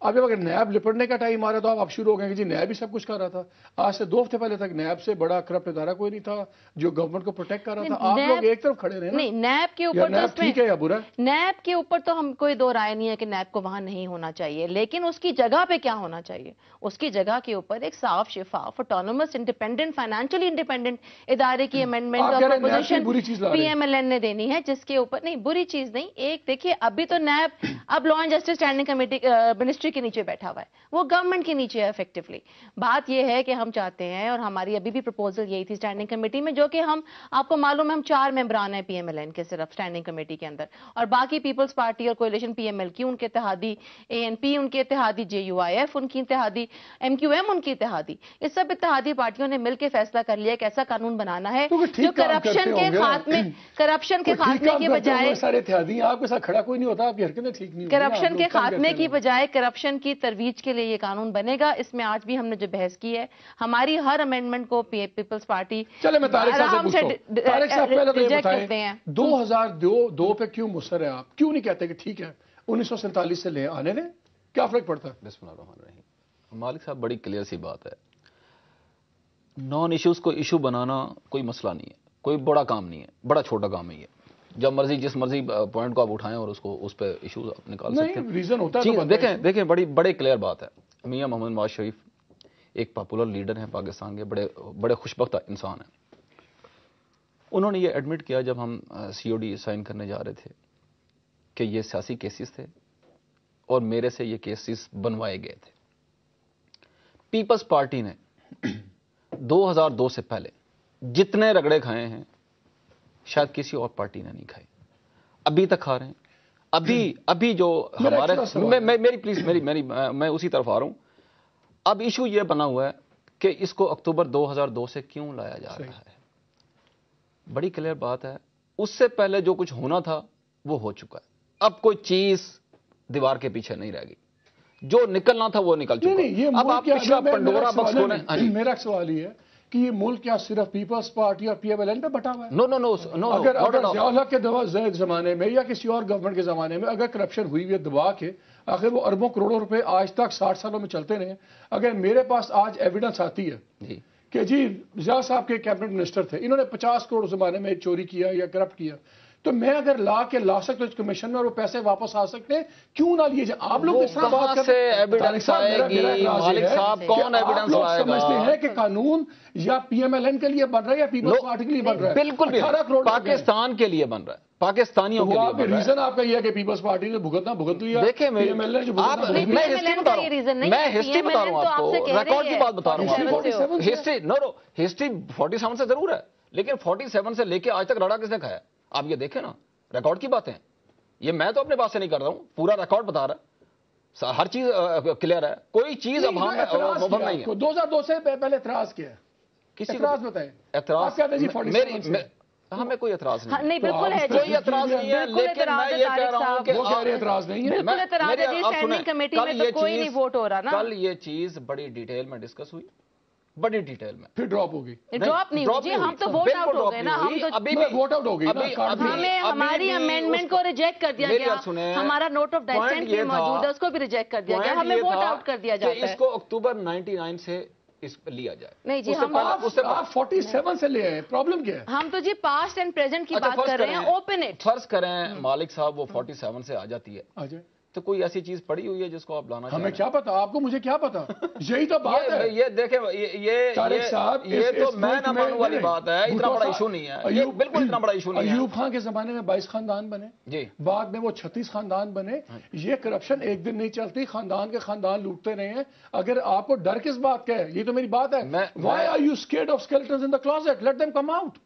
اب جب اگر نیب لپٹنے کا ٹائم آ رہا تو آپ شروع ہو گئے کہ جی نیب ہی سب کچھ کر رہا تھا. آج سے 2 ہفتے پہلے تک نیب سے بڑا کرپٹ ادارہ کوئی نہیں تھا جو گورنمنٹ کو پروٹیکٹ کر رہا تھا. آپ لوگ ایک طرف کھڑے رہے نا. نہیں نیب کے یا اوپر تو نیب اس میں ٹھیک ہے یا برا ہے؟ نیب کے اوپر تو ہم کوئی دو رائے نہیں ہے کہ نیب کو وہاں نہیں ہونا چاہیے, لیکن اس کی جگہ پہ کیا ہونا چاہیے؟ اس کی جگہ کے اوپر ایک صاف شفاف آٹونومس انڈیپینڈنٹ فائنینشلی انڈیپینڈنٹ ادارے کی امینڈمنٹ آپ اور کہہ رہے ہیں نیب پروپوزیشن کی بری چیز لا رہے پی ہیں. ایم ایل این نے دینی ہے, جس کے اوپر نہیں بری چیز نہیں. ایک دیکھیے ابھی تو نیب اب law and justice standing committee ministry کے نیچے بیٹھا ہوا ہے, وہ گورنمنٹ کے نیچے ہے افیکٹولی. بات یہ ہے کہ ہم چاہتے ہیں, اور ہماری ابھی بھی پروپوزل یہی تھی اسٹینڈنگ کمیٹی میں, جو کہ ہم آپ کو معلوم ہے ہم 4 ممبران ہیں پی ایم ایل این کے صرف اسٹینڈنگ کمیٹی کے اندر, اور باقی پیپلز پارٹی اور کولیشن پی ایم ایل کی ان کے اتحادی, اے این پی ان کے اتحادی, جے یو آئی ایف ان کی اتحادی, ایم کیو ایم ان کی اتحادی, اس سب اتحادی پارٹیوں نے مل کے فیصلہ کر لیا کہ ایسا قانون بنانا ہے جو کرپشن کے خاتمے کے بجائے سارے اتحادی آپ کے ساتھ کھڑا کوئی نہیں ہوتا, آپ کی حرکتیں ٹھیک نہیں ہوتی. کرپشن کے خاتمے کی بجائے کرپشن کی ترویج کے لیے یہ قانون بنے گا. اس میں آج بھی ہم نے جو بحث کی ہے, ہماری ہر امینڈمنٹ کو پیپلز پارٹی چلے میں طارق صاحب سے پوچھتا ہوں. طارق صاحب پہلے تو یہ بتائیں 2002 پہ کیوں مصر ہیں آپ؟ کیوں نہیں کہتے کہ ٹھیک ہے 1947 سے لے آنے دیں, کیا فرق پڑتا ہے؟ بسم اللہ الرحمن الرحیم. مالک صاحب بڑی کلیئر سی بات ہے, نان ایشوز کو ایشو بنانا کوئی مسئلہ نہیں ہے, کوئی بڑا کام نہیں ہے, بڑا چھوٹا کام ہے. یہ جب مرضی جس مرضی پوائنٹ کو آپ اٹھائیں اور اس پہ ایشو نکال سکتے ہیں. ریزن ہوتا ہے. دیکھیں بڑی کلیئر بات ہے. میاں محمد نواز شریف ایک پاپولر لیڈر ہیں پاکستان کے, بڑے خوشبخت انسان ہیں. انہوں نے یہ ایڈمٹ کیا جب ہم سی او ڈی سائن کرنے جا رہے تھے کہ یہ سیاسی کیسز تھے اور میرے سے یہ کیسز بنوائے گئے تھے. پیپلز پارٹی نے 2002 سے پہلے جتنے رگڑے کھائے ہیں شاید کسی اور پارٹی نے نہیں کھائے, ابھی تک کھا رہے ہیں. ابھی جو ہمارے میں اسی طرف آ رہا ہوں. اب ایشو یہ بنا ہوا ہے کہ اس کو اکتوبر 2002 سے کیوں لایا جا رہا ہے. بڑی کلیئر بات ہے, اس سے پہلے جو کچھ ہونا تھا وہ ہو چکا ہے. اب کوئی چیز دیوار کے پیچھے نہیں رہ گئی, جو نکلنا تھا وہ نکل چکا. اب آپ پچھلا پنڈورا باکس کھولیں. میرا سوال یہ ہے کہ یہ ملک کیا صرف پیپلز پارٹی اور پی ایم ایل این پہ بٹا ہوا ہے؟ نو. اگر ضیاء الحق کے زمانے میں یا کسی اور گورنمنٹ کے زمانے میں اگر کرپشن ہوئی ہے دبا کے, اگر وہ اربوں کروڑوں روپے آج تک 60 سالوں میں چلتے رہے, اگر میرے پاس آج ایویڈنس آتی ہے کہ جی ضیاء صاحب کے کیبنٹ منسٹر تھے, انہوں نے 50 کروڑ زمانے میں چوری کیا یا کرپٹ کیا, تو میں اگر لا سکتا اس کمیشن میں اور وہ پیسے واپس آ سکتے ہیں, کیوں نہ لیے جائیں؟ آپ لوگ اس طرح بات کرتے ہیں. ایویڈنس آئے گی مالک صاحب, کون ایویڈنس لائے گا؟ سمجھتے ہیں کہ قانون یا پی ایم ایل این کے لیے بن رہا ہے یا پیپلز پارٹی کے لیے بن رہا ہے؟ بالکل بھی پاکستان کے لیے بن رہا ہے, پاکستانیوں کے لیے بن رہا ہے. ریزن آپ کا یہ ہے کہ پیپلز پارٹی نے بھگت لیا. دیکھیں میں ہسٹری بتا رہا ہوں آپ کو, ریکارڈ کی بات بتا رہا ہوں. ہسٹری 47 سے ضرور ہے, لیکن 47 سے لے کے آج تک رڑا کس نے کھایا؟ آپ یہ دیکھیں نا, ریکارڈ کی باتیں. یہ میں تو اپنے بات سے نہیں کر رہا ہوں, پورا ریکارڈ بتا رہا ہے, ہر چیز کلیئر ہے, کوئی چیز اب مبہم نہیں ہے. 2002 سے پہلے اعتراض کیا ہے؟ کسی اعتراض بتائیں. اعتراض ہمیں کوئی اعتراض نہیں, بالکل ہے, کوئی اعتراض نہیں ہے, لیکن میں یہ کہہ رہا ہوں کہ وہ کہہ رہے اعتراض نہیں ہے. بالکل اعتراض ہے. اسٹینڈنگ کمیٹی میں تو کوئی نہیں ووٹ ہو رہا نا. کل یہ چیز بڑی ڈیٹیل میں ڈسکس ہوئی, بڑی ڈیٹیل میں, پھر ڈراپ ہوگی. ڈراپ نہیں ہوئی, ہم تو ووٹ آؤٹ ہو گئے نا. ہم تو ابھی ووٹ آؤٹ ہو گئی, ہمیں ہماری امینڈمنٹ کو ریجیکٹ کر دیا گیا. ہمارا نوٹ آف ڈیسنٹ بھی موجود ہے, اس کو بھی ریجیکٹ کر دیا گیا. ہمیں ووٹ آؤٹ کر دیا جاتا ہے. اس کو اکتوبر 99 سے اس پہ لیا جائے. نہیں جی, ہم 47 سے لے آئے, پرابلم کیا ہے؟ ہم تو جی پاسٹ اینڈ پریزنٹ کی بات کر رہے ہیں. Open it. فرض کریں مالک صاحب وہ 47 سے آ جاتی ہے, تو کوئی ایسی چیز پڑی ہوئی ہے جس کو آپ لانا چاہیں؟ ہمیں کیا پتا, آپ کو مجھے کیا پتا, یہی تو بات ہے. یہ دیکھیں, یہ تو میں نہ مانوں والی بات ہے, اتنا بڑا ایشو نہیں ہے, بالکل اتنا بڑا ایشو نہیں ہے. ایوب خان کے زمانے میں 22 خاندان بنے, جی بعد میں وہ 36 خاندان بنے. یہ کرپشن ایک دن نہیں چلتی, خاندان کے خاندان لوٹتے رہے ہیں. اگر آپ کو ڈر کس بات کا ہے, یہ تو میری بات ہے. Why are you scared of skeletons in the closet? Let them come out.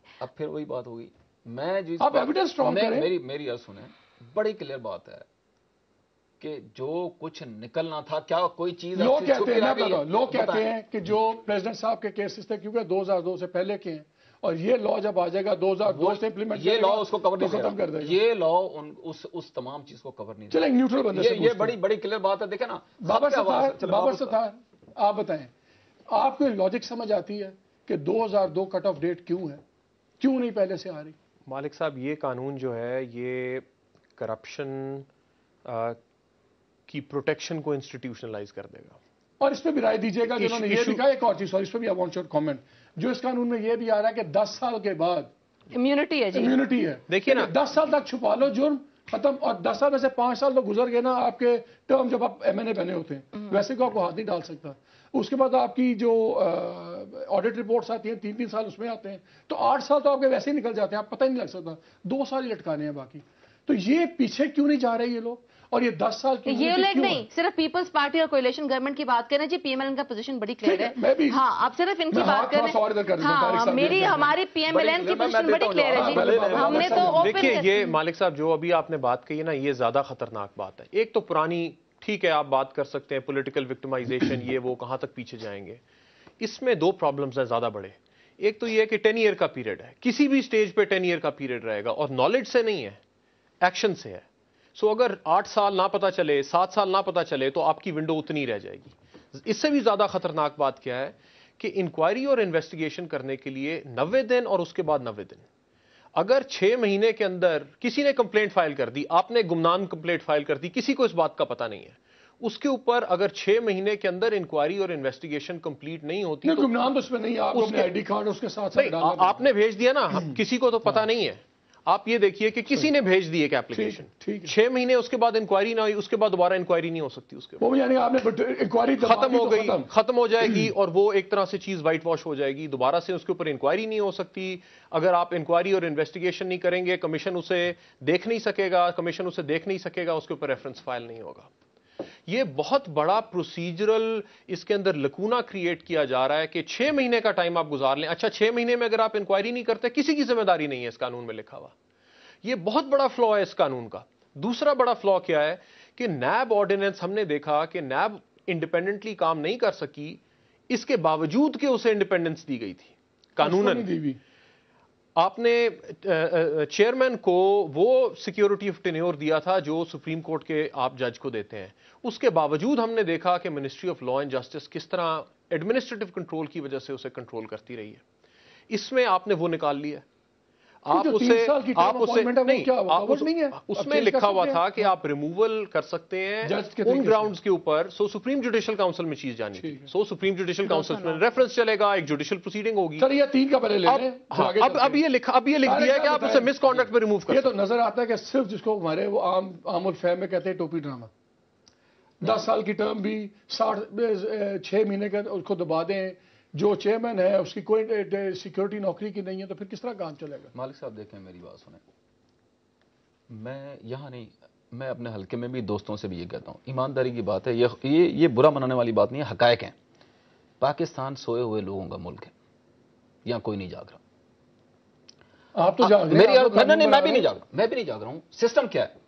اب پھر وہی بات ہوگی. میں آپ ایویڈنس اسٹرانگ کریں. میری عرض سنیں, بڑی کلیئر بات ہے کہ جو کچھ نکلنا تھا, کیا کوئی چیز لوگ کہتے ہیں کہ جو پریزیڈنٹ صاحب کے کیسز تھے کیونکہ 2002 سے پہلے کے ہیں, اور یہ لا جب آ جائے گا 2002 سے امپلیمنٹ, یہ لا اس کو کور نہیں ختم کر دے گا. یہ لا اس تمام چیز کو کور نہیں. چلیں نیوٹرل بندے سے, یہ بڑی کلیئر بات ہے. دیکھیں نا بابر ستار, آپ بتائیں, آپ کو لاجک سمجھ آتی ہے کہ 2002 کٹ آف ڈیٹ کیوں ہے, کیوں نہیں پہلے سے آ رہی؟ مالک صاحب, یہ قانون جو ہے یہ کرپشن کی پروٹیکشن کو انسٹیٹیوشنلائز کر دے گا. اور اس پہ بھی رائے دیجیے گا جنہوں نے یہ بھی کہا. ایک اور چیز سوری اس پہ بھی آئی وانٹ یور کامنٹ. جو اس قانون میں یہ بھی آ رہا ہے کہ 10 سال کے بعد امیونٹی ہے جی, امیونٹی ہے. دیکھیے نا 10 سال تک چھپا لو جرم ختم, اور 10 سال میں سے 5 سال تو گزر گئے نا آپ کے ٹرم جب آپ ایم این اے بنے ہوتے ہیں, ویسے کو آپ کو ہاتھ نہیں ڈال سکتا. اس کے بعد آپ کی جو آڈٹ رپورٹس آتی ہیں 3 سال اس میں آتے ہیں, تو 8 سال تو آپ کے ویسے ہی نکل جاتے ہیں, آپ پتہ ہی نہیں لگ سکتا. 2 سال ہی لٹکانے ہیں باقی. تو یہ پیچھے کیوں نہیں جا رہے یہ لوگ, اور یہ 10 سال کی یہ لوگ نہیں صرف پیپلز پارٹی اور کولیشن گورنمنٹ کی بات کریں جی. پی ایم ایل این کا پوزیشن بڑی کلیئر ہے. ہاں آپ صرف ان کی بات کریں. ہاں میری ہماری پی ایم ایل این کی پوزیشن بڑی کلیئر ہے جی. ہم نے تو دیکھیے یہ مالک صاحب جو ابھی آپ نے بات کہی ہے نا, یہ زیادہ خطرناک بات ہے. ایک تو پرانی ٹھیک ہے آپ بات کر سکتے ہیں پولیٹیکل وکٹمائزیشن, یہ وہ کہاں تک پیچھے جائیں گے. اس میں 2 پرابلمز ہیں زیادہ بڑے. ایک تو یہ ہے کہ 10 ایئر کا پیریڈ ہے, کسی بھی سٹیج پہ 10 ایئر کا پیریڈ رہے گا, اور نالج سے نہیں ہے, ایکشن سے ہے. سو اگر 8 سال نہ پتا چلے, 7 سال نہ پتا چلے, تو آپ کی ونڈو اتنی رہ جائے گی. اس سے بھی زیادہ خطرناک بات کیا ہے کہ انکوائری اور انویسٹیگیشن کرنے کے لیے 90 دن اور اس کے بعد 90 دن. اگر 6 مہینے کے اندر کسی نے کمپلینٹ فائل کر دی, آپ نے گمنام کمپلینٹ فائل کر دی, کسی کو اس بات کا پتہ نہیں ہے, اس کے اوپر اگر 6 مہینے کے اندر انکوائری اور انویسٹیگیشن کمپلیٹ نہیں ہوتی تو گمنام تو اس میں نہیں, آپ اپنے آئی ڈی کارڈ اس کے ساتھ آپ نے بھیج دیا نا, کسی کو تو پتہ نہیں ہے. آپ یہ دیکھیے کہ کسی نے بھیج دی ایک ایپلیکیشن, 6 مہینے اس کے بعد انکوائری نہ ہوئی, اس کے بعد دوبارہ انکوائری نہیں ہو سکتی, اس کے وہ یعنی آپ نے انکوائری ختم ہو گئی, ختم ہو جائے گی, اور وہ ایک طرح سے چیز وائٹ واش ہو جائے گی. دوبارہ سے اس کے اوپر انکوائری نہیں ہو سکتی. اگر آپ انکوائری اور انویسٹیگیشن نہیں کریں گے, کمیشن اسے دیکھ نہیں سکے گا, اس کے اوپر ریفرنس فائل نہیں ہوگا. یہ بہت بڑا پروسیجرل اس کے اندر لکونا کریٹ کیا جا رہا ہے کہ 6 مہینے کا ٹائم آپ گزار لیں. اچھا 6 مہینے میں اگر آپ انکوائری نہیں کرتے, کسی کی ذمہ داری نہیں ہے اس قانون میں لکھا ہوا. یہ بہت بڑا فلا ہے اس قانون کا. دوسرا بڑا فلا کیا ہے کہ نیب آرڈیننس, ہم نے دیکھا کہ نیب انڈیپینڈنٹلی کام نہیں کر سکی, اس کے باوجود کہ اسے انڈیپینڈنس دی گئی تھی قانوناً. آپ نے چیئرمین کو وہ سیکیورٹی آف ٹینیور دیا تھا جو سپریم کورٹ کے آپ جج کو دیتے ہیں. اس کے باوجود ہم نے دیکھا کہ ministry of law and justice کس طرح ایڈمنسٹریٹو کنٹرول کی وجہ سے اسے کنٹرول کرتی رہی ہے. اس میں آپ نے وہ نکال لیا. آپ اسے نہیں, اس میں لکھا ہوا تھا کہ آپ ریموول کر سکتے ہیں ان گراؤنڈز کے اوپر. سو سپریم جوڈیشل کاؤنسل میں چیز جانی تھی, سو سپریم جوڈیشل کاؤنسل میں ریفرنس چلے گا, ایک جوڈیشل پروسیڈنگ ہوگی. اب یہ لکھ دیا ہے کہ آپ اسے مس کانڈکٹ پہ ریموو کر. یہ تو نظر آتا ہے کہ صرف جس کو ہمارے وہ عام الفہم میں کہتے ہیں ٹوپی ڈرامہ. 10 سال کی ٹرم بھی 6 مہینے کا اس کو دبا دیں. جو چیئرمین ہے اس کی کوئی سیکیورٹی نوکری کی نہیں ہے, تو پھر کس طرح کام چلے گا؟ مالک صاحب دیکھیں میری بات سنیں, میں یہاں نہیں, میں اپنے حلقے میں بھی دوستوں سے بھی یہ کہتا ہوں, ایمانداری کی بات ہے, یہ برا منانے والی بات نہیں ہے, حقائق ہیں. پاکستان سوئے ہوئے لوگوں کا ملک ہے, یہاں کوئی نہیں جاگ رہا. آپ تو جاگ رہے ہیں. میں بھی نہیں جاگ رہا ہوں. سسٹم کیا ہے,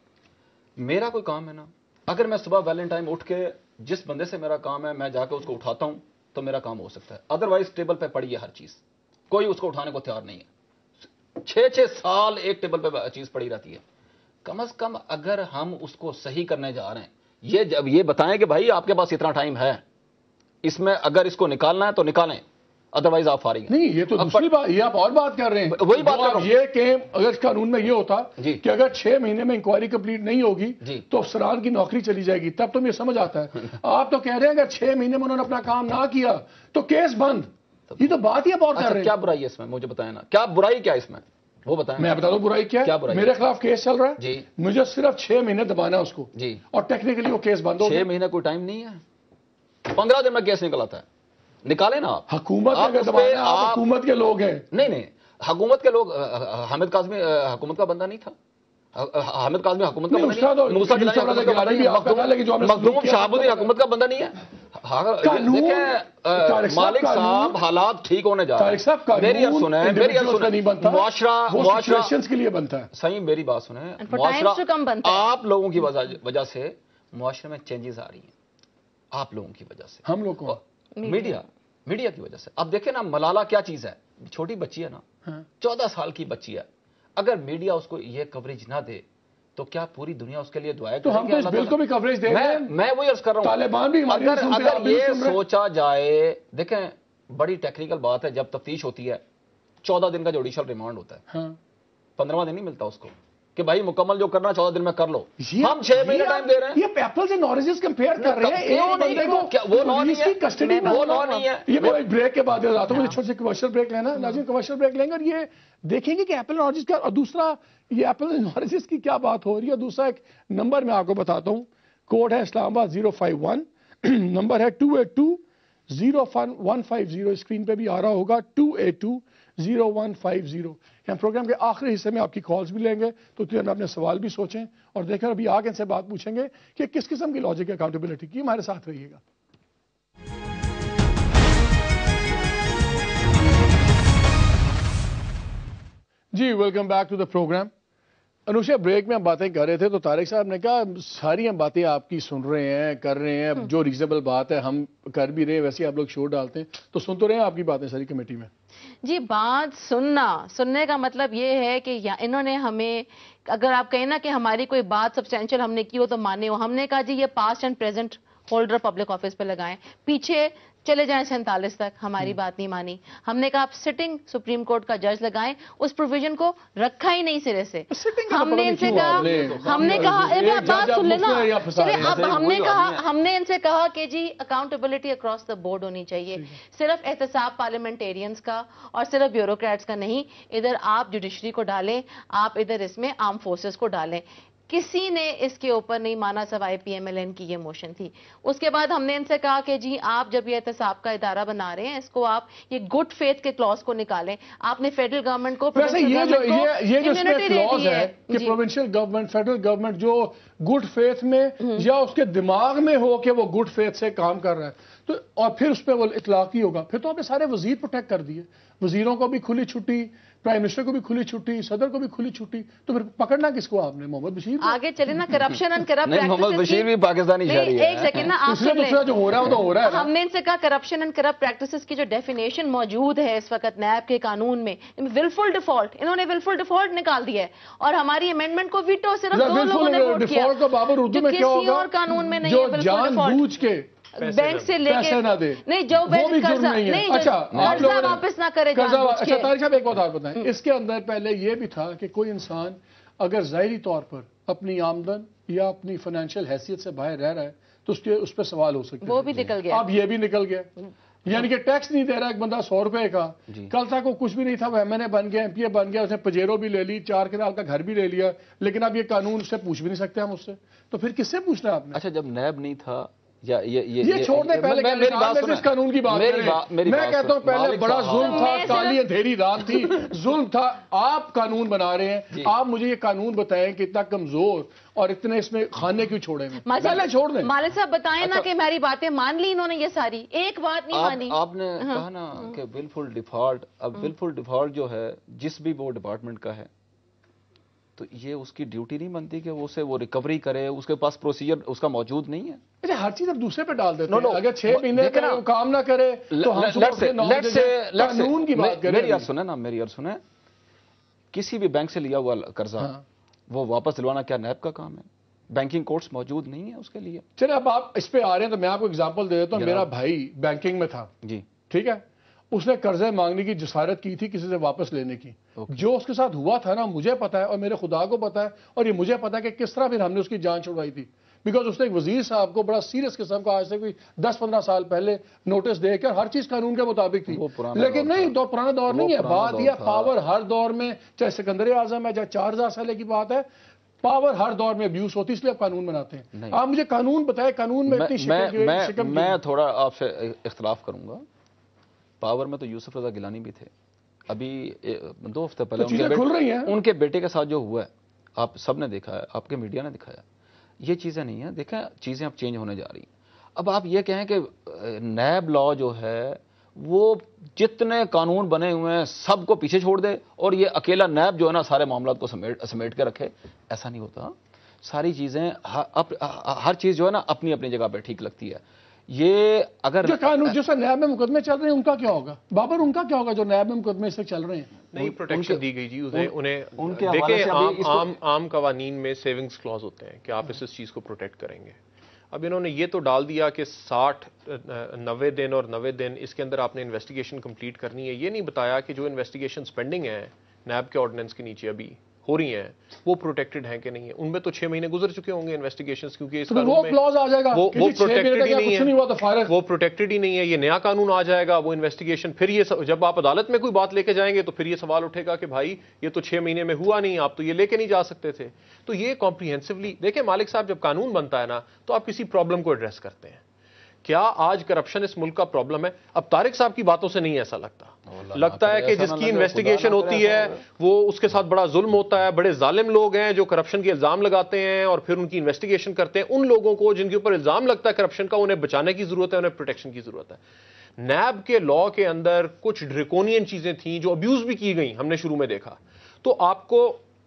میرا کوئی کام ہے نا, اگر میں صبح ویلنٹائن اٹھ کے جس بندے سے میرا کام ہے میں جا کے اس کو اٹھاتا ہوں تو میرا کام ہو سکتا ہے. ادروائز ٹیبل پہ پڑی ہے ہر چیز, کوئی اس کو اٹھانے کو تیار نہیں ہے. 6 سال ایک ٹیبل پہ چیز پڑی رہتی ہے. کم از کم اگر ہم اس کو صحیح کرنے جا رہے ہیں, جب یہ بتائیں کہ بھائی آپ کے پاس اتنا ٹائم ہے, اس میں اگر اس کو نکالنا ہے تو نکالیں, ادروائز آپ فارغ ہیں. نہیں, یہ تو دوسری بات, یہ آپ اور بات کر رہے ہیں. وہی بات کر رہا ہوں یہ کہ اگر اس قانون میں یہ ہوتا کہ اگر 6 مہینے میں انکوائری کمپلیٹ نہیں ہوگی تو افسران کی نوکری چلی جائے گی, تب تم یہ سمجھ آتا ہے. آپ تو کہہ رہے ہیں اگر 6 مہینے میں انہوں نے اپنا کام نہ کیا تو کیس بند. یہ تو بات ہی آپ اور کر رہے ہیں. کیا برائی ہے اس میں, مجھے بتائیں نا, کیا برائی کیا اس میں, وہ بتائیں. میں بتا دوں برائی کیا ہے. میرے خلاف کیس چل رہا ہے, مجھے صرف 6 مہینے دبانا اس کو, اور ٹیکنیکلی وہ کیس بند ہو. 6 مہینے کوئی ٹائم نہیں ہے, 15 دن میں کیس نکل آتا ہے. نکالے نا آپ. حکومت کے لوگ ہیں. نہیں, حکومت کے لوگ, حامد کاظمی حکومت کا بندہ نہیں تھا. حامد کاظمی حکومت کا بندہ نہیں ہے. مخدوم شہاب الدین حکومت کا بندہ نہیں ہے. مالک صاحب حالات ٹھیک ہونے جا رہے ہیں. میری بات سنیں, معاشرہ کے لیے بنتا ہے. صحیح, میری بات سنیں, معاشرہ آپ لوگوں کی وجہ سے معاشرے میں چینجز آ رہی ہیں, آپ لوگوں کی وجہ سے, ہم لوگ کو, میڈیا کی وجہ سے. اب دیکھیں نا, ملالہ کیا چیز ہے, چھوٹی بچی ہے نا, 14 سال کی بچی ہے. اگر میڈیا اس کو یہ کوریج نہ دے تو کیا پوری دنیا اس کے لیے دعائیں کرے گی؟ تو ہم تو اس بل کو بھی کوریج دیں گے. میں وہی عرض کر رہا ہوں, طالبان بھی اگر یہ سوچا جائے, دیکھیں بڑی ٹیکنیکل بات ہے, جب تفتیش ہوتی ہے 14 دن کا جوڈیشل ریمانڈ ہوتا ہے, 15واں دن نہیں ملتا اس کو. کہ بھائی مکمل جو کرنا 14 دن میں کر لو. ہم 6 مہینے ٹائم دے رہے ہیں. یہ ایپلز اینڈ اورنجز کمپیئر کر رہے ہیں. وہ لا نہیں ہے, کسٹڈی وہ لا نہیں ہے. یہ میں بریک کے بعد آتا ہوں, مجھے چھوٹے سے کمرشل بریک لینا ہے. ناظرین کمرشل بریک لیں گے اور یہ دیکھیں گے کہ ایپل اینڈ اورنجز کا, اور دوسرا یہ ایپل اینڈ اورنجز کی کیا بات ہو رہی ہے. دوسرا ایک نمبر میں آپ کو بتاتا ہوں, کوڈ ہے اسلام آباد 051, نمبر ہے 282-0150, اسکرین پہ بھی آ رہا ہوگا 282-0150. ہم پروگرام کے آخری حصے میں آپ کی کالز بھی لیں گے, تو اپنے سوال بھی سوچیں اور دیکھیں. ابھی آگے ان سے بات پوچھیں گے کہ کس قسم کی لاجک اکاؤنٹیبلٹی کی. ہمارے ساتھ رہیے گا. جی welcome back to the program. Anusha, break میں ہم باتیں کر رہے تھے تو طارق صاحب نے کہا ساری ہم باتیں آپ کی سن رہے ہیں, کر رہے ہیں, جو ریزنیبل بات ہے ہم کر بھی رہے ہیں, ویسے آپ لوگ شو ڈالتے ہیں تو سن تو رہے ہیں آپ کی باتیں ساری کمیٹی میں. جی بات سننے کا مطلب یہ ہے کہ انہوں نے ہمیں, اگر آپ کہیں نا کہ ہماری کوئی بات سبسٹینشل ہم نے کی ہو تو مانے ہو. ہم نے کہا جی یہ past and present holder public office پہ لگائیں, پیچھے چلے جائیں 47 تک, ہماری بات نہیں مانی. ہم نے کہا آپ سٹنگ سپریم کورٹ کا جج لگائیں, اس پروویژن کو رکھا ہی نہیں سرے سے. ہم نے ان سے کہا بات سن لینا, اب ہم نے ان سے کہا کہ جی اکاؤنٹیبلٹی اکراس دا بورڈ ہونی چاہیے, صرف احتساب پارلیمنٹیرینز کا اور صرف بیوروکریٹس کا نہیں. ادھر آپ جوڈیشری کو ڈالیں, آپ ادھر اس میں آرم فورسز کو ڈالیں. کسی نے اس کے اوپر نہیں مانا سوائے پی ایم ایل این کی یہ موشن تھی. اس کے بعد ہم نے ان سے کہا کہ جی آپ جب یہ احتساب کا ادارہ بنا رہے ہیں, اس کو آپ یہ گڈ فیتھ کے کلوز کو نکالیں. آپ نے فیڈرل گورنمنٹ کو یہ جو کلوز ہے کہ پروونشل گورنمنٹ فیڈرل گورنمنٹ جو گڈ فیتھ میں یا اس کے دماغ میں ہو کہ وہ گڈ فیتھ سے کام کر رہا ہے, تو اور پھر اس پہ وہ اطلاقی ہوگا, پھر تو آپ نے سارے وزیر پروٹیکٹ کر دیے. وزیروں کو بھی کھلی چھٹی, پرائم منسٹر کو بھی کھلی چھٹی, صدر کو بھی کھلی چھٹی, تو پھر پکڑنا کس کو آپ نے؟ محمد بشیر آگے چلے نا. کرپشن اینڈ کرپٹ نہیں, محمد بشیر بھی پاکستانی شہری ہے. ایک سیکنڈ نا, آپ دوسرا جو ہو رہا ہے وہ تو ہو رہا ہے. ہم نے ان سے کہا کرپشن اینڈ کرپٹ پریکٹسز کی جو ڈیفینیشن موجود ہے اس وقت نیب کے قانون میں, ولفل ڈیفالٹ, انہوں نے ولفل ڈیفالٹ نکال دیا ہے, اور ہماری امینڈمنٹ کو ویٹو صرف 2 لوگوں نے ووٹ کیا. ڈیفالٹ کا بابر اردو میں کیا ہوگا؟ کسی اور قانون میں نہیں جو ہے ولفل جان ڈیفالٹ. بوجھ کے بینک سے لے کے نہ دے, نہیں, جو بینک قرضہ نہیں, قرضہ واپس نہ کرے. اچھا طارق صاحب ایک بات اور بتائیں, اس کے اندر پہلے یہ بھی تھا کہ کوئی انسان اگر ظاہری طور پر اپنی آمدن یا اپنی فائنینشیل حیثیت سے باہر رہ رہا ہے تو اس پہ سوال ہو سکتے ہیں. وہ بھی نکل گیا. اب یہ بھی نکل گیا, یعنی کہ ٹیکس نہیں دے رہا ایک بندہ 100 روپے کا, کل تک وہ کچھ بھی نہیں تھا, وہ ایم این اے بن گیا, ایم پی اے بن گیا, اس نے پجیرو بھی لے لی, 4 کنال کا گھر بھی لے لیا, لیکن اب یہ قانون سے پوچھ بھی نہیں سکتے ہم اس سے, تو پھر کس سے پوچھنا آپ نے؟ اچھا جب نیب نہیں تھا یا یہ چھوڑ دیں, پہلے میری بات سنیں, اس قانون کی بات کریں. میں کہتا ہوں پہلے بڑا ظلم تھا, کالی اندھیری رات تھی, ظلم تھا. آپ قانون بنا رہے ہیں, آپ مجھے یہ قانون بتائیں کہ اتنا کمزور اور اتنے اس میں خانے کیوں چھوڑے ہیں؟ پہلے چھوڑ دیں. مالک صاحب بتائیں نا کہ میری باتیں مان لی انہوں نے, یہ ساری ایک بات نہیں مانی. آپ نے کہا نا کہ ولفل ڈیفالٹ, اب ولفل ڈیفالٹ جو ہے جس بھی وہ ڈپارٹمنٹ کا ہے, تو یہ اس کی ڈیوٹی نہیں بنتی کہ اسے وہ ریکوری کرے, اس کے پاس پروسیجر اس کا موجود نہیں ہے. اچھا ہر چیز اب دوسرے پہ ڈال دیتے ہیں. اگر 6 مہینے کا کام نہ کرے تو ہم قانون کی بات کریں. میری یار سنیں نا, میری یار سنیں, کسی بھی بینک سے لیا ہوا قرضہ وہ واپس دلوانا کیا نیب کا کام ہے؟ بینکنگ کورٹس موجود نہیں ہیں اس کے لیے. چلے اب آپ اس پہ آ رہے ہیں تو میں آپ کو اگزامپل دے دیتا ہوں. میرا بھائی بینکنگ میں تھا, جی ٹھیک ہے, اس نے قرضے مانگنے کی جسارت کی تھی کسی سے واپس لینے کی. جو اس کے ساتھ ہوا تھا نا, مجھے پتا ہے اور میرے خدا کو پتا ہے, اور یہ مجھے پتا ہے کہ کس طرح پھر ہم نے اس کی جان چھڑوائی تھی. بیکاز اس نے ایک وزیر صاحب کو بڑا سیریس قسم کا, آج سے کوئی 10-15 سال پہلے نوٹس دے کر, ہر چیز قانون کے مطابق تھی, لیکن نہیں, تو پرانا دور نہیں ہے. بات یہ پاور ہر دور میں, چاہے سکندر اعظم ہے, چاہے 4000 سال کی بات ہے, پاور ہر دور میں ابیوز ہوتی, اس لیے آپ قانون بناتے ہیں. آپ مجھے قانون بتائیں, قانون میں اتنی شکم. میں تھوڑا آپ سے اختلاف کروں گا. پاور میں تو یوسف رضا گیلانی بھی تھے, ابھی 2 ہفتے پہلے ان کے بیٹے کے ساتھ جو ہوا ہے آپ سب نے دیکھا ہے, آپ کے میڈیا نے دکھایا. یہ چیزیں نہیں ہیں, دیکھیں چیزیں اب چینج ہونے جا رہی ہیں. اب آپ یہ کہیں کہ نیب لا جو ہے وہ جتنے قانون بنے ہوئے ہیں سب کو پیچھے چھوڑ دے اور یہ اکیلا نیب جو ہے نا سارے معاملات کو سمیٹ کے رکھے, ایسا نہیں ہوتا. ساری چیزیں ہر چیز جو ہے نا اپنی اپنی جگہ پہ ٹھیک لگتی ہے. یہ اگر جو قانون جو نیب میں مقدمے چل رہے ہیں ان کا کیا ہوگا بابر, ان کا کیا ہوگا جو نیب میں مقدمے سے چل رہے ہیں؟ نہیں پروٹیکشن دی گئی جی انہیں. دیکھیں عام قوانین میں سیونگز کلوز ہوتے ہیں کہ آپ اس چیز کو پروٹیکٹ کریں گے. اب انہوں نے یہ تو ڈال دیا کہ 90 دن اور 90 دن اس کے اندر آپ نے انویسٹیگیشن کمپلیٹ کرنی ہے. یہ نہیں بتایا کہ جو انویسٹیگیشن پینڈنگ ہے نیب کے آرڈیننس کے نیچے ابھی ہو رہی ہیں وہ پروٹیکٹڈ ہیں کہ نہیں ہیں. ان میں تو 6 مہینے گزر چکے ہوں گے انویسٹیگیشنز, کیونکہ اس وہ کلوز آ جائے گا وہ پروٹیکٹڈ ہی نہیں ہے, وہ وہ پروٹیکٹڈ ہی نہیں ہے. یہ نیا قانون آ جائے گا, وہ انویسٹیگیشن, پھر یہ جب آپ عدالت میں کوئی بات لے کے جائیں گے تو پھر یہ سوال اٹھے گا کہ بھائی یہ تو 6 مہینے میں ہوا نہیں, آپ تو یہ لے کے نہیں جا سکتے تھے. تو یہ کمپریہنسولی دیکھیں مالک صاحب, جب قانون بنتا ہے نا تو آپ کسی پرابلم کو ایڈریس کرتے ہیں. کیا آج کرپشن اس ملک کا پرابلم ہے؟ اب طارق صاحب کی باتوں سے نہیں ایسا لگتا ہے کہ جس کی انویسٹیگیشن ہوتی ہے وہ اس کے ساتھ بڑا ظلم ہوتا ہے, بڑے ظالم لوگ ہیں جو کرپشن کے الزام لگاتے ہیں اور پھر ان کی انویسٹیگیشن کرتے ہیں. ان لوگوں کو جن کے اوپر الزام لگتا ہے کرپشن کا, انہیں بچانے کی ضرورت ہے, انہیں پروٹیکشن کی ضرورت ہے. نیب کے لا کے اندر کچھ ڈریکونین چیزیں تھیں جو ابیوز بھی کی گئیں, ہم نے شروع میں دیکھا. تو آپ کو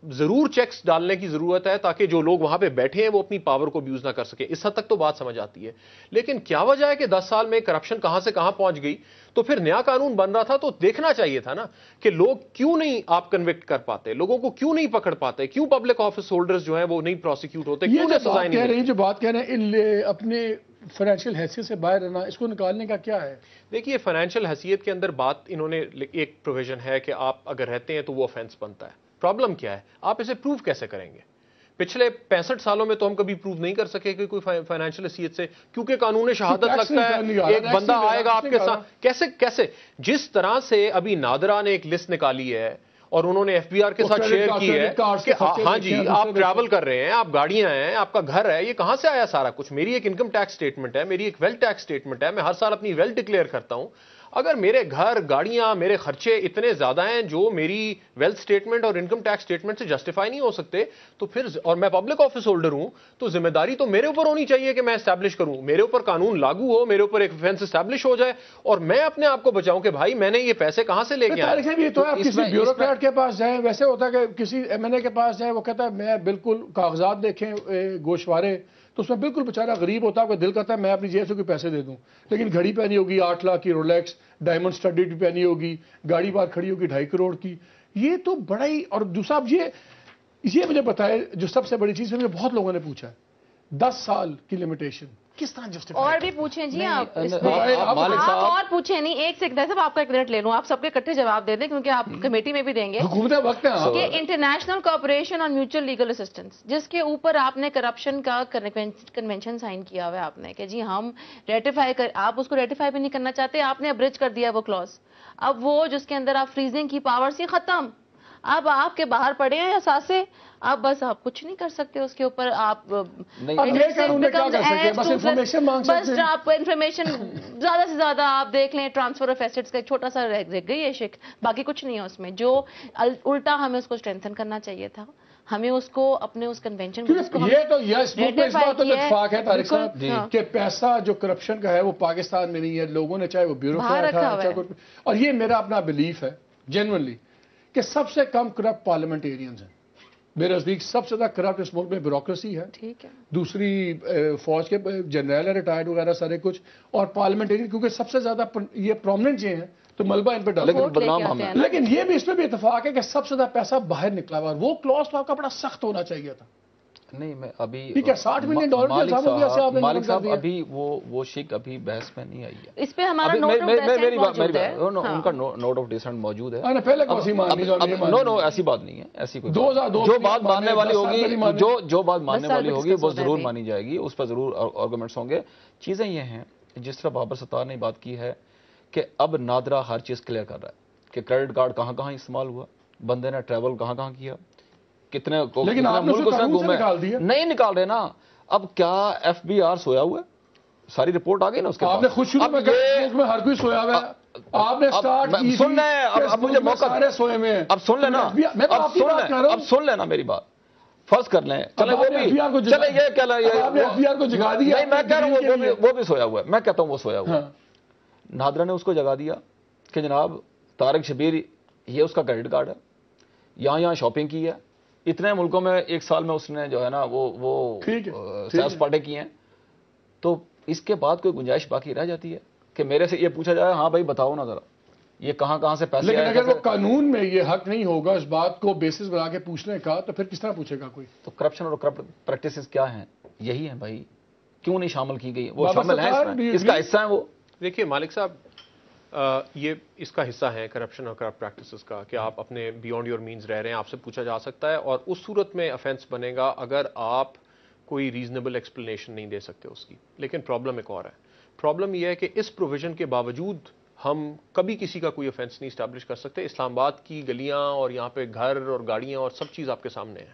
ضرور چیکس ڈالنے کی ضرورت ہے تاکہ جو لوگ وہاں پہ بیٹھے ہیں وہ اپنی پاور کو ابیوز نہ کر سکیں. اس حد تک تو بات سمجھ آتی ہے, لیکن کیا وجہ ہے کہ 10 سال میں کرپشن کہاں سے کہاں پہنچ گئی؟ تو پھر نیا قانون بن رہا تھا تو دیکھنا چاہیے تھا نا کہ لوگ کیوں نہیں آپ کنوکٹ کر پاتے, لوگوں کو کیوں نہیں پکڑ پاتے, کیوں پبلک آفس ہولڈرز جو ہیں وہ نہیں پروسیکیوٹ ہوتے, کیوں نہیں سزائیں نہیں ملتی. جو بات کہہ رہے ہیں اپنے فائنینشیل حیثیت سے باہر رہنا, اس کو نکالنے کا کیا ہے؟ دیکھیے فائنینشیل حیثیت کے اندر بات انہوں نے ایک پروویژن ہے کہ آپ اگر رہتے ہیں تو وہ آفینس بنتا ہے. پرابلم کیا ہے, آپ اسے پروف کیسے کریں گے؟ پچھلے 65 سالوں میں تو ہم کبھی پروف نہیں کر سکے کہ کوئی فائنینشیل حیثیت سے, کیونکہ قانون شہادت لگتا ہے, ایک بندہ آئے گا آپ کے ساتھ. کیسے جس طرح سے ابھی نادرا نے ایک لسٹ نکالی ہے اور انہوں نے ایف بی آر کے ساتھ شیئر کی ہے کہ ہاں جی آپ ٹریول کر رہے ہیں, آپ گاڑیاں ہیں, آپ کا گھر ہے, یہ کہاں سے آیا سارا کچھ؟ میری ایک انکم ٹیکس سٹیٹمنٹ ہے, میری ایک ویلتھ ٹیکس سٹیٹمنٹ ہے, میں ہر سال اپنی ویلتھ ڈکلیئر کرتا ہوں. اگر میرے گھر, گاڑیاں, میرے خرچے اتنے زیادہ ہیں جو میری ویلتھ سٹیٹمنٹ اور انکم ٹیکس سٹیٹمنٹ سے جسٹیفائی نہیں ہو سکتے, تو پھر, اور میں پبلک آفس ہولڈر ہوں, تو ذمہ داری تو میرے اوپر ہونی چاہیے کہ میں اسٹیبلش کروں, میرے اوپر قانون لاگو ہو, میرے اوپر ایک آفینس اسٹیبلش ہو جائے اور میں اپنے آپ کو بچاؤں کہ بھائی میں نے یہ پیسے کہاں سے لے کے آیا. یہ تو آپ کسی بیوروکریٹ کے پاس جائیں, ویسے ہوتا ہے کہ کسی ایم این اے کے پاس جائیں, وہ کہتا ہے میں بالکل کاغذات دیکھیں گوشوارے, تو اس میں بالکل بیچارہ غریب ہوتا ہے, کوئی دل کرتا ہے میں اپنی جیب سے کوئی پیسے دے دوں, لیکن گھڑی پہنی ہوگی 8 لاکھ کی رولیکس, ڈائمنڈ اسٹڈی بھی پہنی ہوگی, گاڑی باہر کھڑی ہوگی 2.5 کروڑ کی. یہ تو بڑا ہی. اور دوسرا یہ مجھے بتائے جو سب سے بڑی چیز ہے, مجھے بہت لوگوں نے پوچھا ہے 10 سال کی لمیٹیشن کس طرح جسٹیفائی؟ اور بھی پوچھیں جی آپ اور پوچھیں نہیں, ایک سیکنڈ صاحب آپ کا 1 منٹ لے لوں, آپ سب کے اکٹھے جواب دے دیں کیونکہ آپ کمیٹی میں بھی دیں گے. حکومت وقت ہے کہ انٹرنیشنل کوآپریشن اور میوچل لیگل اسسٹنس, جس کے اوپر آپ نے کرپشن کا کنونشن سائن کیا ہوا ہے آپ نے, کہ جی ہم ریٹیفائی کر, آپ اس کو ریٹیفائی بھی نہیں کرنا چاہتے, آپ نے ابریج کر دیا وہ کلوز. اب وہ جس کے اندر آپ فریزنگ کی پاور سی ختم, اب آپ کے باہر پڑے ہیں اثاثے, اب بس آپ کچھ نہیں کر سکتے اس کے اوپر. آپ بس آپ انفارمیشن زیادہ سے زیادہ آپ دیکھ لیں, ٹرانسفر آف ایسٹس کا ایک چھوٹا سا رہ گئی ہے شک, باقی کچھ نہیں ہے اس میں. جو الٹا ہمیں اس کو اسٹرینتھن کرنا چاہیے تھا, ہمیں اس کو اپنے اس کنونشن کو یہ تو اس بات تو اتفاق ہے طارق صاحب کہ پیسہ جو کرپشن کا ہے وہ پاکستان میں نہیں ہے, لوگوں نے چاہے وہ بیوروکریٹ, اور یہ میرا اپنا بلیف ہے جینوئنلی کہ سب سے کم کرپٹ پارلیمنٹیرینز ہیں. میرے نزدیک سب سے زیادہ کرپٹ اس ملک میں بیوروکریسی ہے, دوسری فوج کے جنرل ہے ریٹائرڈ وغیرہ سارے کچھ, اور پارلیمنٹیرین کیونکہ سب سے زیادہ یہ پرومننٹ یہ ہیں تو ملبہ ان پہ ڈالا. لیکن یہ بھی اس میں بھی اتفاق ہے کہ سب سے زیادہ پیسہ باہر نکلا ہوا, وہ کلوز تو آپ کا بڑا سخت ہونا چاہیے تھا. نہیں میں ابھی ٹھیک ہے $60 ملین مالک صاحب ابھی وہ شک ابھی بحث میں نہیں آئی ہے. اس پہ ہمارا نوٹ آف ڈسینٹ موجود ہے, ان کا نوٹ آف ڈسینٹ موجود ہے. نو ایسی بات نہیں ہے, ایسی کوئی جو بات ماننے والی ہوگی, جو بات ماننے والی ہوگی وہ ضرور مانی جائے گی, اس پر ضرور آرگومنٹس ہوں گے. چیزیں یہ ہیں جس طرح بابر ستار نے بات کی ہے کہ اب نادرا ہر چیز کلیئر کر رہا ہے کہ کریڈٹ کارڈ کہاں کہاں استعمال ہوا, بندے نے ٹریول کہاں کہاں کیا, کتنے ملک اس نے گھومے, نہیں نکال رہے نا. اب کیا ایف بی آر سویا ہوا ہے؟ ساری رپورٹ آ گئی نا اس کے آپ نے خود شروع میں ہر کوئی سویا ہوا ہے, آپ نے سٹارٹ کی سن لیں, اب مجھے موقع سارے سوئے میں ہیں, اب سن لینا, اب سن لینا میری بات, فرض کر لیں چلے وہ بھی چلے یہ کہہ لیں آپ نے ایف بی آر کو جگا دیا. نہیں میں کہہ رہا ہوں وہ بھی سویا ہوا ہے, میں کہتا ہوں وہ سویا ہوا ہے. نادرا نے اس کو جگا دیا کہ جناب طارق شبیر یہ اس کا کریڈٹ کارڈ ہے, یہاں شاپنگ کی ہے, اتنے ملکوں میں 1 سال میں اس نے جو ہے نا وہ سیر سپاٹے کی ہیں. تو اس کے بعد کوئی گنجائش باقی رہ جاتی ہے کہ میرے سے یہ پوچھا جائے ہاں بھائی بتاؤ نا ذرا یہ کہاں سے پیسے, لیکن اگر وہ قانون میں یہ حق نہیں ہوگا اس بات کو بیسس بنا کے پوچھنے کا, تو پھر کس طرح پوچھے گا کوئی؟ تو کرپشن اور کرپٹ پریکٹسز کیا ہیں, یہی ہیں بھائی, کیوں نہیں شامل کی گئی؟ وہ شامل ہیں, اس کا حصہ ہیں وہ. دیکھیے مالک صاحب یہ اس کا حصہ ہے کرپشن اور کرپٹ پریکٹسز کا کہ آپ اپنے بیونڈ یور مینز رہ رہے ہیں, آپ سے پوچھا جا سکتا ہے, اور اس صورت میں افینس بنے گا اگر آپ کوئی ریزنیبل ایکسپلینیشن نہیں دے سکتے اس کی. لیکن پرابلم ایک اور ہے, پرابلم یہ ہے کہ اس پروویژن کے باوجود ہم کبھی کسی کا کوئی افینس نہیں اسٹیبلش کر سکتے. اسلام آباد کی گلیاں اور یہاں پہ گھر اور گاڑیاں اور سب چیز آپ کے سامنے ہے,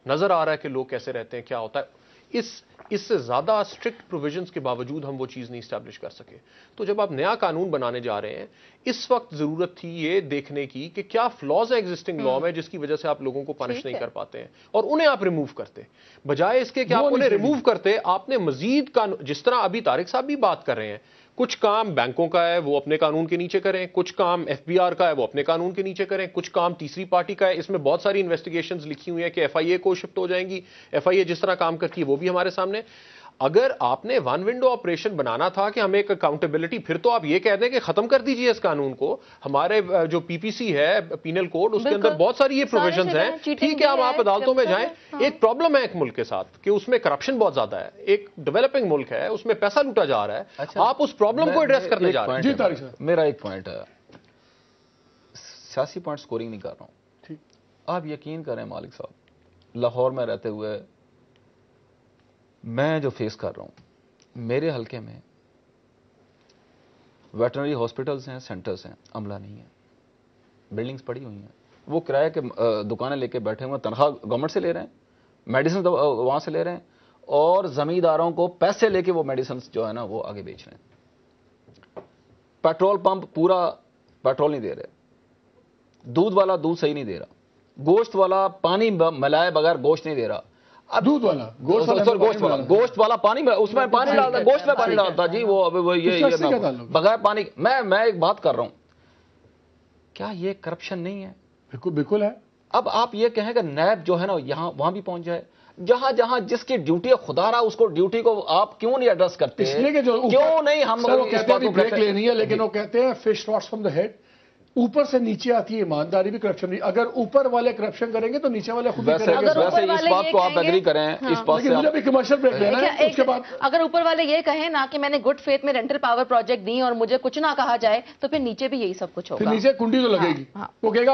نظر آ رہا ہے کہ لوگ کیسے رہتے ہیں, کیا ہوتا ہے. اس سے زیادہ اسٹرکٹ پروویژنز کے باوجود ہم وہ چیز نہیں اسٹیبلش کر سکے. تو جب آپ نیا قانون بنانے جا رہے ہیں, اس وقت ضرورت تھی یہ دیکھنے کی کہ کیا فلاز ہے ایگزسٹنگ لا میں جس کی وجہ سے آپ لوگوں کو پنش نہیں کر پاتے ہیں, اور انہیں آپ ریموو کرتے. بجائے اس کے کہ آپ انہیں ریموو کرتے, آپ نے مزید جس طرح ابھی طارق صاحب بھی بات کر رہے ہیں, کچھ کام بینکوں کا ہے وہ اپنے قانون کے نیچے کریں, کچھ کام ایف بی آر کا ہے وہ اپنے قانون کے نیچے کریں, کچھ کام تیسری پارٹی کا ہے. اس میں بہت ساری انویسٹیگیشنز لکھی ہوئی ہیں کہ ایف آئی اے کو شفٹ ہو جائیں گی, ایف آئی اے جس طرح کام کرتی ہے وہ بھی ہمارے سامنے. اگر آپ نے ون ونڈو آپریشن بنانا تھا کہ ہمیں ایک اکاؤنٹیبلٹی, پھر تو آپ یہ کہہ دیں کہ ختم کر دیجئے اس قانون کو. ہمارے جو پی پی سی ہے پینل کوڈ, اس کے اندر بہت ساری یہ پروویژنز ہیں. ٹھیک ہے آپ عدالتوں میں جائیں. ایک پرابلم ہے ایک ملک کے ساتھ کہ اس میں کرپشن بہت زیادہ ہے, ایک ڈیولپنگ ملک ہے, اس میں پیسہ لوٹا جا رہا ہے, آپ اس پرابلم کو ایڈریس کرنے جا رہے ہیں. جی طارق صاحب, میرا ایک پوائنٹ ہے, سیاسی پوائنٹ سکورنگ نہیں کر رہا ہوں. آپ یقین کریں مالک صاحب, لاہور میں رہتے ہوئے میں جو فیس کر رہا ہوں, میرے حلقے میں ویٹرنری ہاسپٹلز ہیں, سینٹرز ہیں, عملہ نہیں ہے, بلڈنگز پڑی ہوئی ہیں, وہ کرایہ کے دکانیں لے کے بیٹھے ہوئے, تنخواہ گورنمنٹ سے لے رہے ہیں, میڈیسن وہاں سے لے رہے ہیں, اور زمینداروں کو پیسے لے کے وہ میڈیسنز جو ہے نا وہ آگے بیچ رہے ہیں. پیٹرول پمپ پورا پیٹرول نہیں دے رہے, دودھ والا دودھ صحیح نہیں دے رہا, گوشت والا پانی ملائے بغیر گوشت نہیں دے رہا. دودھ والا گوشت والا پانی میں اس میں پانی ڈالتا, گوشت میں پانی ڈالتا. جی وہ یہ بغیر پانی. میں ایک بات کر رہا ہوں, کیا یہ کرپشن نہیں ہے؟ بالکل بالکل ہے. اب آپ یہ کہیں کہ نیب جو ہے نا یہاں وہاں بھی پہنچ جائے, جہاں جہاں جس کی ڈیوٹی ہے خدا رہا اس کو ڈیوٹی کو آپ کیوں نہیں ایڈریس کرتے؟ اس لیے کہ جو کیوں نہیں ہم کہتے ہیں بریک لینی ہے, لیکن وہ کہتے ہیں fish rots from the head, اوپر سے نیچے آتی ہے ایمانداری بھی کرپشن نہیں. اگر اوپر والے کرپشن کریں گے تو نیچے والے خود ویسے اس بات کو آپ ایگری کریں, اس بات سے مجھے بھی کمرشل بریک لینا ہے. اس کے بعد اگر اوپر والے یہ کہیں نا کہ میں نے گڈ فیتھ میں رینٹل پاور پروجیکٹ دی اور مجھے کچھ نہ کہا جائے, تو پھر نیچے بھی یہی سب کچھ ہوگا. پھر نیچے کنڈی تو لگے گی. وہ کہے گا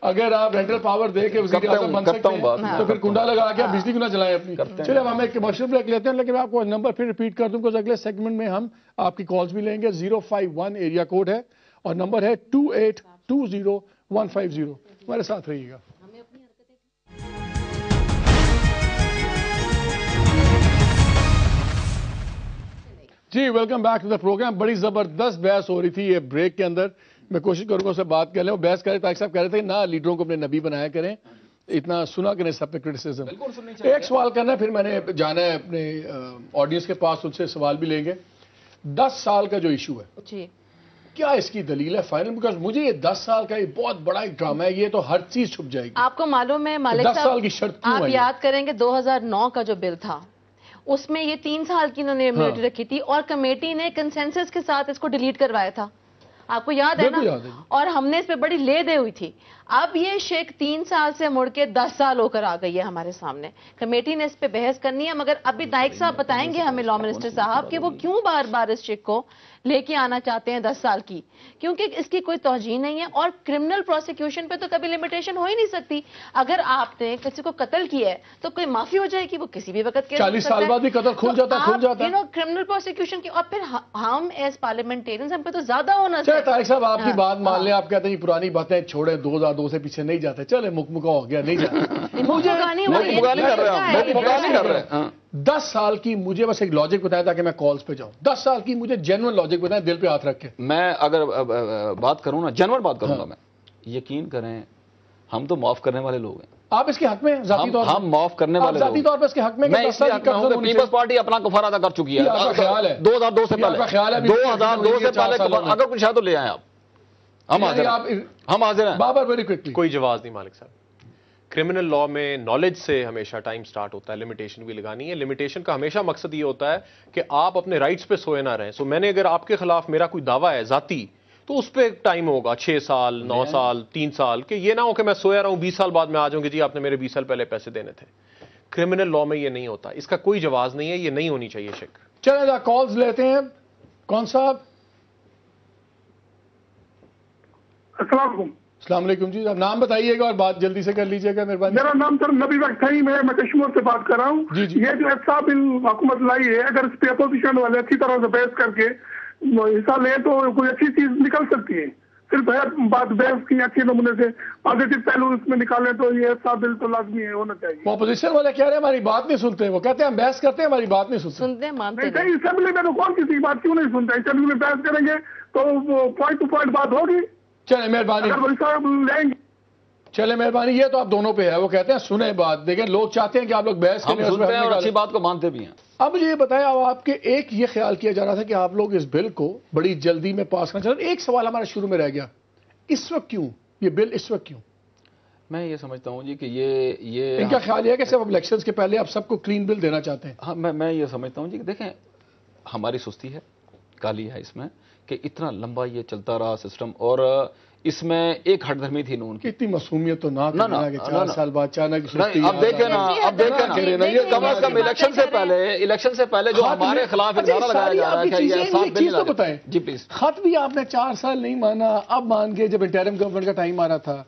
اگر آپ رینٹل پاور دے کے وزیر اعظم بن سکتے ہیں تو پھر کنڈا لگا کے آپ بجلی کیوں نہ چلائیں اپنی. چلے اب ہم ایک کمرشل بریک لیتے ہیں, لیکن آپ کو نمبر پھر ریپیٹ کر دوں, اگلے سیگمنٹ میں ہم آپ کی کالز بھی لیں گے. 051 ایریا کوڈ ہے اور نمبر ہے 2820-150. ہمارے ساتھ رہیے گا. جی welcome back to the program. بڑی زبردست بحث ہو رہی تھی یہ بریک کے اندر, میں کوشش کروں گا اس سے بات کر لیں. وہ بحث کر رہے طارق صاحب کہہ رہے تھے نہ لیڈروں کو اپنے نبی بنایا کریں, اتنا سنا کریں سب پہ کرٹیسزم. ایک سوال کرنا ہے, پھر میں نے جانا ہے اپنے آڈینس کے پاس, ان سے سوال بھی لیں گے. 10 سال کا جو ایشو ہے, جی کیا اس کی دلیل ہے فائنل؟ بیکاز مجھے یہ 10 سال کا یہ بہت بڑا ایک ڈرامہ ہے, یہ تو ہر چیز چھپ جائے گی. آپ کو معلوم ہے مالک 10 سال کی شرط کیوں آپ ہے؟ یاد کریں گے 2009 کا جو بل تھا اس میں یہ 3 سال کی انہوں نے امیونٹی رکھی تھی, اور کمیٹی نے کنسنسس کے ساتھ اس کو ڈیلیٹ کروایا تھا. آپ کو یاد ہے نا؟ اور ہم نے اس پہ بڑی لے دے ہوئی تھی. اب یہ شک 3 سال سے مڑ کے 10 سال ہو کر آ گئی ہے ہمارے سامنے. کمیٹی نے اس پہ بحث کرنی ہے, مگر ابھی نائک صاحب بتائیں گے ہمیں, لا منسٹر صاحب, کہ وہ کیوں بار بار اس شک کو لے کے آنا چاہتے ہیں 10 سال کی, کیونکہ اس کی کوئی توجہ نہیں ہے. اور کرمنل پروسیکیوشن پہ تو کبھی لمیٹیشن ہو ہی نہیں سکتی. اگر آپ نے کسی کو قتل کیا ہے تو کوئی معافی ہو جائے گی, وہ کسی بھی وقت 40 سال بعد بھی قتل کھل جاتا ہے. کرمنل پروسیکیوشن کی, اور پھر ہم ایز پارلیمنٹیرینز ہم پہ تو زیادہ ہونا چاہیے. طارق صاحب آپ کی بات مان لیں, آپ کہتے ہیں پرانی باتیں چھوڑیں, 2002 سے پیچھے نہیں جاتے, چلے مکمکا ہو گیا, نہیں جاتے. 10 سال کی مجھے بس ایک لاجک بتایا تھا کہ میں کالز پہ جاؤں. 10 سال کی مجھے جینوئن لاجک بتائیں, دل پہ ہاتھ رکھ کے. میں اگر بات کروں نا, جینوئن بات کروں گا میں, یقین کریں ہم تو معاف کرنے والے لوگ ہیں. آپ اس کے حق میں ذاتی طور پر, ہم معاف کرنے والے لوگ, ذاتی طور پر اس کے حق میں, میں اس لیے حق میں ہوں کہ پیپلز پارٹی اپنا کفارہ ادا کر چکی ہے 2002 سے پہلے. 2002 سے پہلے اگر کچھ ہے تو لے آئیں آپ, ہم حاضر ہیں. Babar very quickly. کوئی جواز نہیں مالک صاحب. کرمنل لا میں نالج سے ہمیشہ ٹائم سٹارٹ ہوتا ہے, لمیٹیشن بھی لگانی ہے. لمیٹیشن کا ہمیشہ مقصد یہ ہوتا ہے کہ آپ اپنے رائٹس پہ سوئے نہ رہیں. سو میں نے اگر آپ کے خلاف میرا کوئی دعویٰ ہے ذاتی, تو اس پہ ٹائم ہوگا 6 سال, 9 سال, 3 سال, کہ یہ نہ ہو کہ میں سویا رہا ہوں 20 سال بعد میں آ جاؤں گی جی آپ نے میرے 20 سال پہلے پیسے دینے تھے. کرمنل لا میں یہ نہیں ہوتا, اس کا کوئی جواز نہیں ہے, یہ نہیں ہونی چاہیے شک. چلیں کالز لیتے ہیں. کون صاحب؟ السلام علیکم. السلام علیکم جی. آپ نام بتائیے گا اور بات جلدی سے کر لیجیے گا مہربانی. میرا نام سر نبی بخش فہیم ہے, میں کشمیر سے بات کر رہا ہوں. جی جی. یہ جو احتساب بل حکومت لائی ہے, اگر اس پہ اپوزیشن والے اچھی طرح سے بحث کر کے حصہ لیں تو کوئی اچھی چیز نکل سکتی ہے. صرف ہے بات بحث کی اچھی نمونے سے پازیٹو پہلو اس میں نکالیں تو یہ احتساب بل تو لازمی ہے, ہونا چاہیے. اپوزیشن والے کہہ رہے ہیں ہماری بات نہیں سنتے, وہ کہتے ہیں ہم بحث کرتے ہیں ہماری بات نہیں سنتے. سنتے ہیں, مانتے نہیں, اسمبلی میں تو کون کسی کی بات کیوں نہیں سنتا؟ اسمبلی میں بحث کریں گے تو پوائنٹ ٹو پوائنٹ بات ہوگی. چلے مہربانی, اگر حصہ لیں گے. چلے مہربانی. یہ تو آپ دونوں پہ ہے, وہ کہتے ہیں سنیں بات, دیکھیں لوگ چاہتے ہیں کہ آپ لوگ بحث ہم کریں, سنتے ہیں اور اچھی بات کو مانتے بھی ہیں. اب مجھے یہ بتایا, اب آپ کے ایک یہ خیال کیا جا رہا تھا کہ آپ لوگ اس بل کو بڑی جلدی میں پاس کرنا چاہ رہے ہیں. ایک سوال ہمارا شروع میں رہ گیا, اس وقت کیوں یہ بل, اس وقت کیوں؟ میں یہ سمجھتا ہوں جی کہ یہ ان کا خیال یہ ہے کہ صرف الیکشنز کے پہلے آپ سب کو کلین بل دینا چاہتے ہیں. ہاں, میں یہ سمجھتا ہوں جی کہ دیکھیں ہماری سستی ہے, کالی ہے اس میں کہ اتنا لمبا یہ چلتا رہا سسٹم, اور اس میں ایک ہٹ دھرمی تھی نون کی. اتنی معصومیت تو نہ کرنا کہ 4 سال بعد اچانک اب دیکھیں نا, یہ کم از کم الیکشن سے پہلے جو ہمارے خلاف نعرہ لگایا جا رہا ہے کہ یہ صاف بل نہیں بتائیں. جی پلیز. خط بھی آپ نے 4 سال نہیں مانا, اب مان گئے جب انٹرم گورنمنٹ کا ٹائم آ رہا تھا.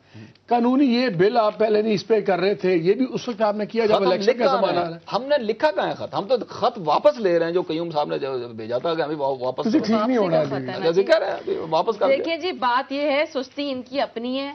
قانونی یہ بل آپ پہلے نہیں اس پہ کر رہے تھے, یہ بھی اس وقت آپ نے کیا جب الیکشن کا زمانہ آ رہا ہے. ہم نے لکھا کہاں ہے خط؟ ہم تو خط واپس لے رہے ہیں جو قیوم صاحب نے بھیجا تھا کہ ہمیں واپس ٹھیک نہیں ہو رہا ذکر ہے واپس کر. دیکھیں جی, بات یہ ہے سستی ان کی اپنی ہے,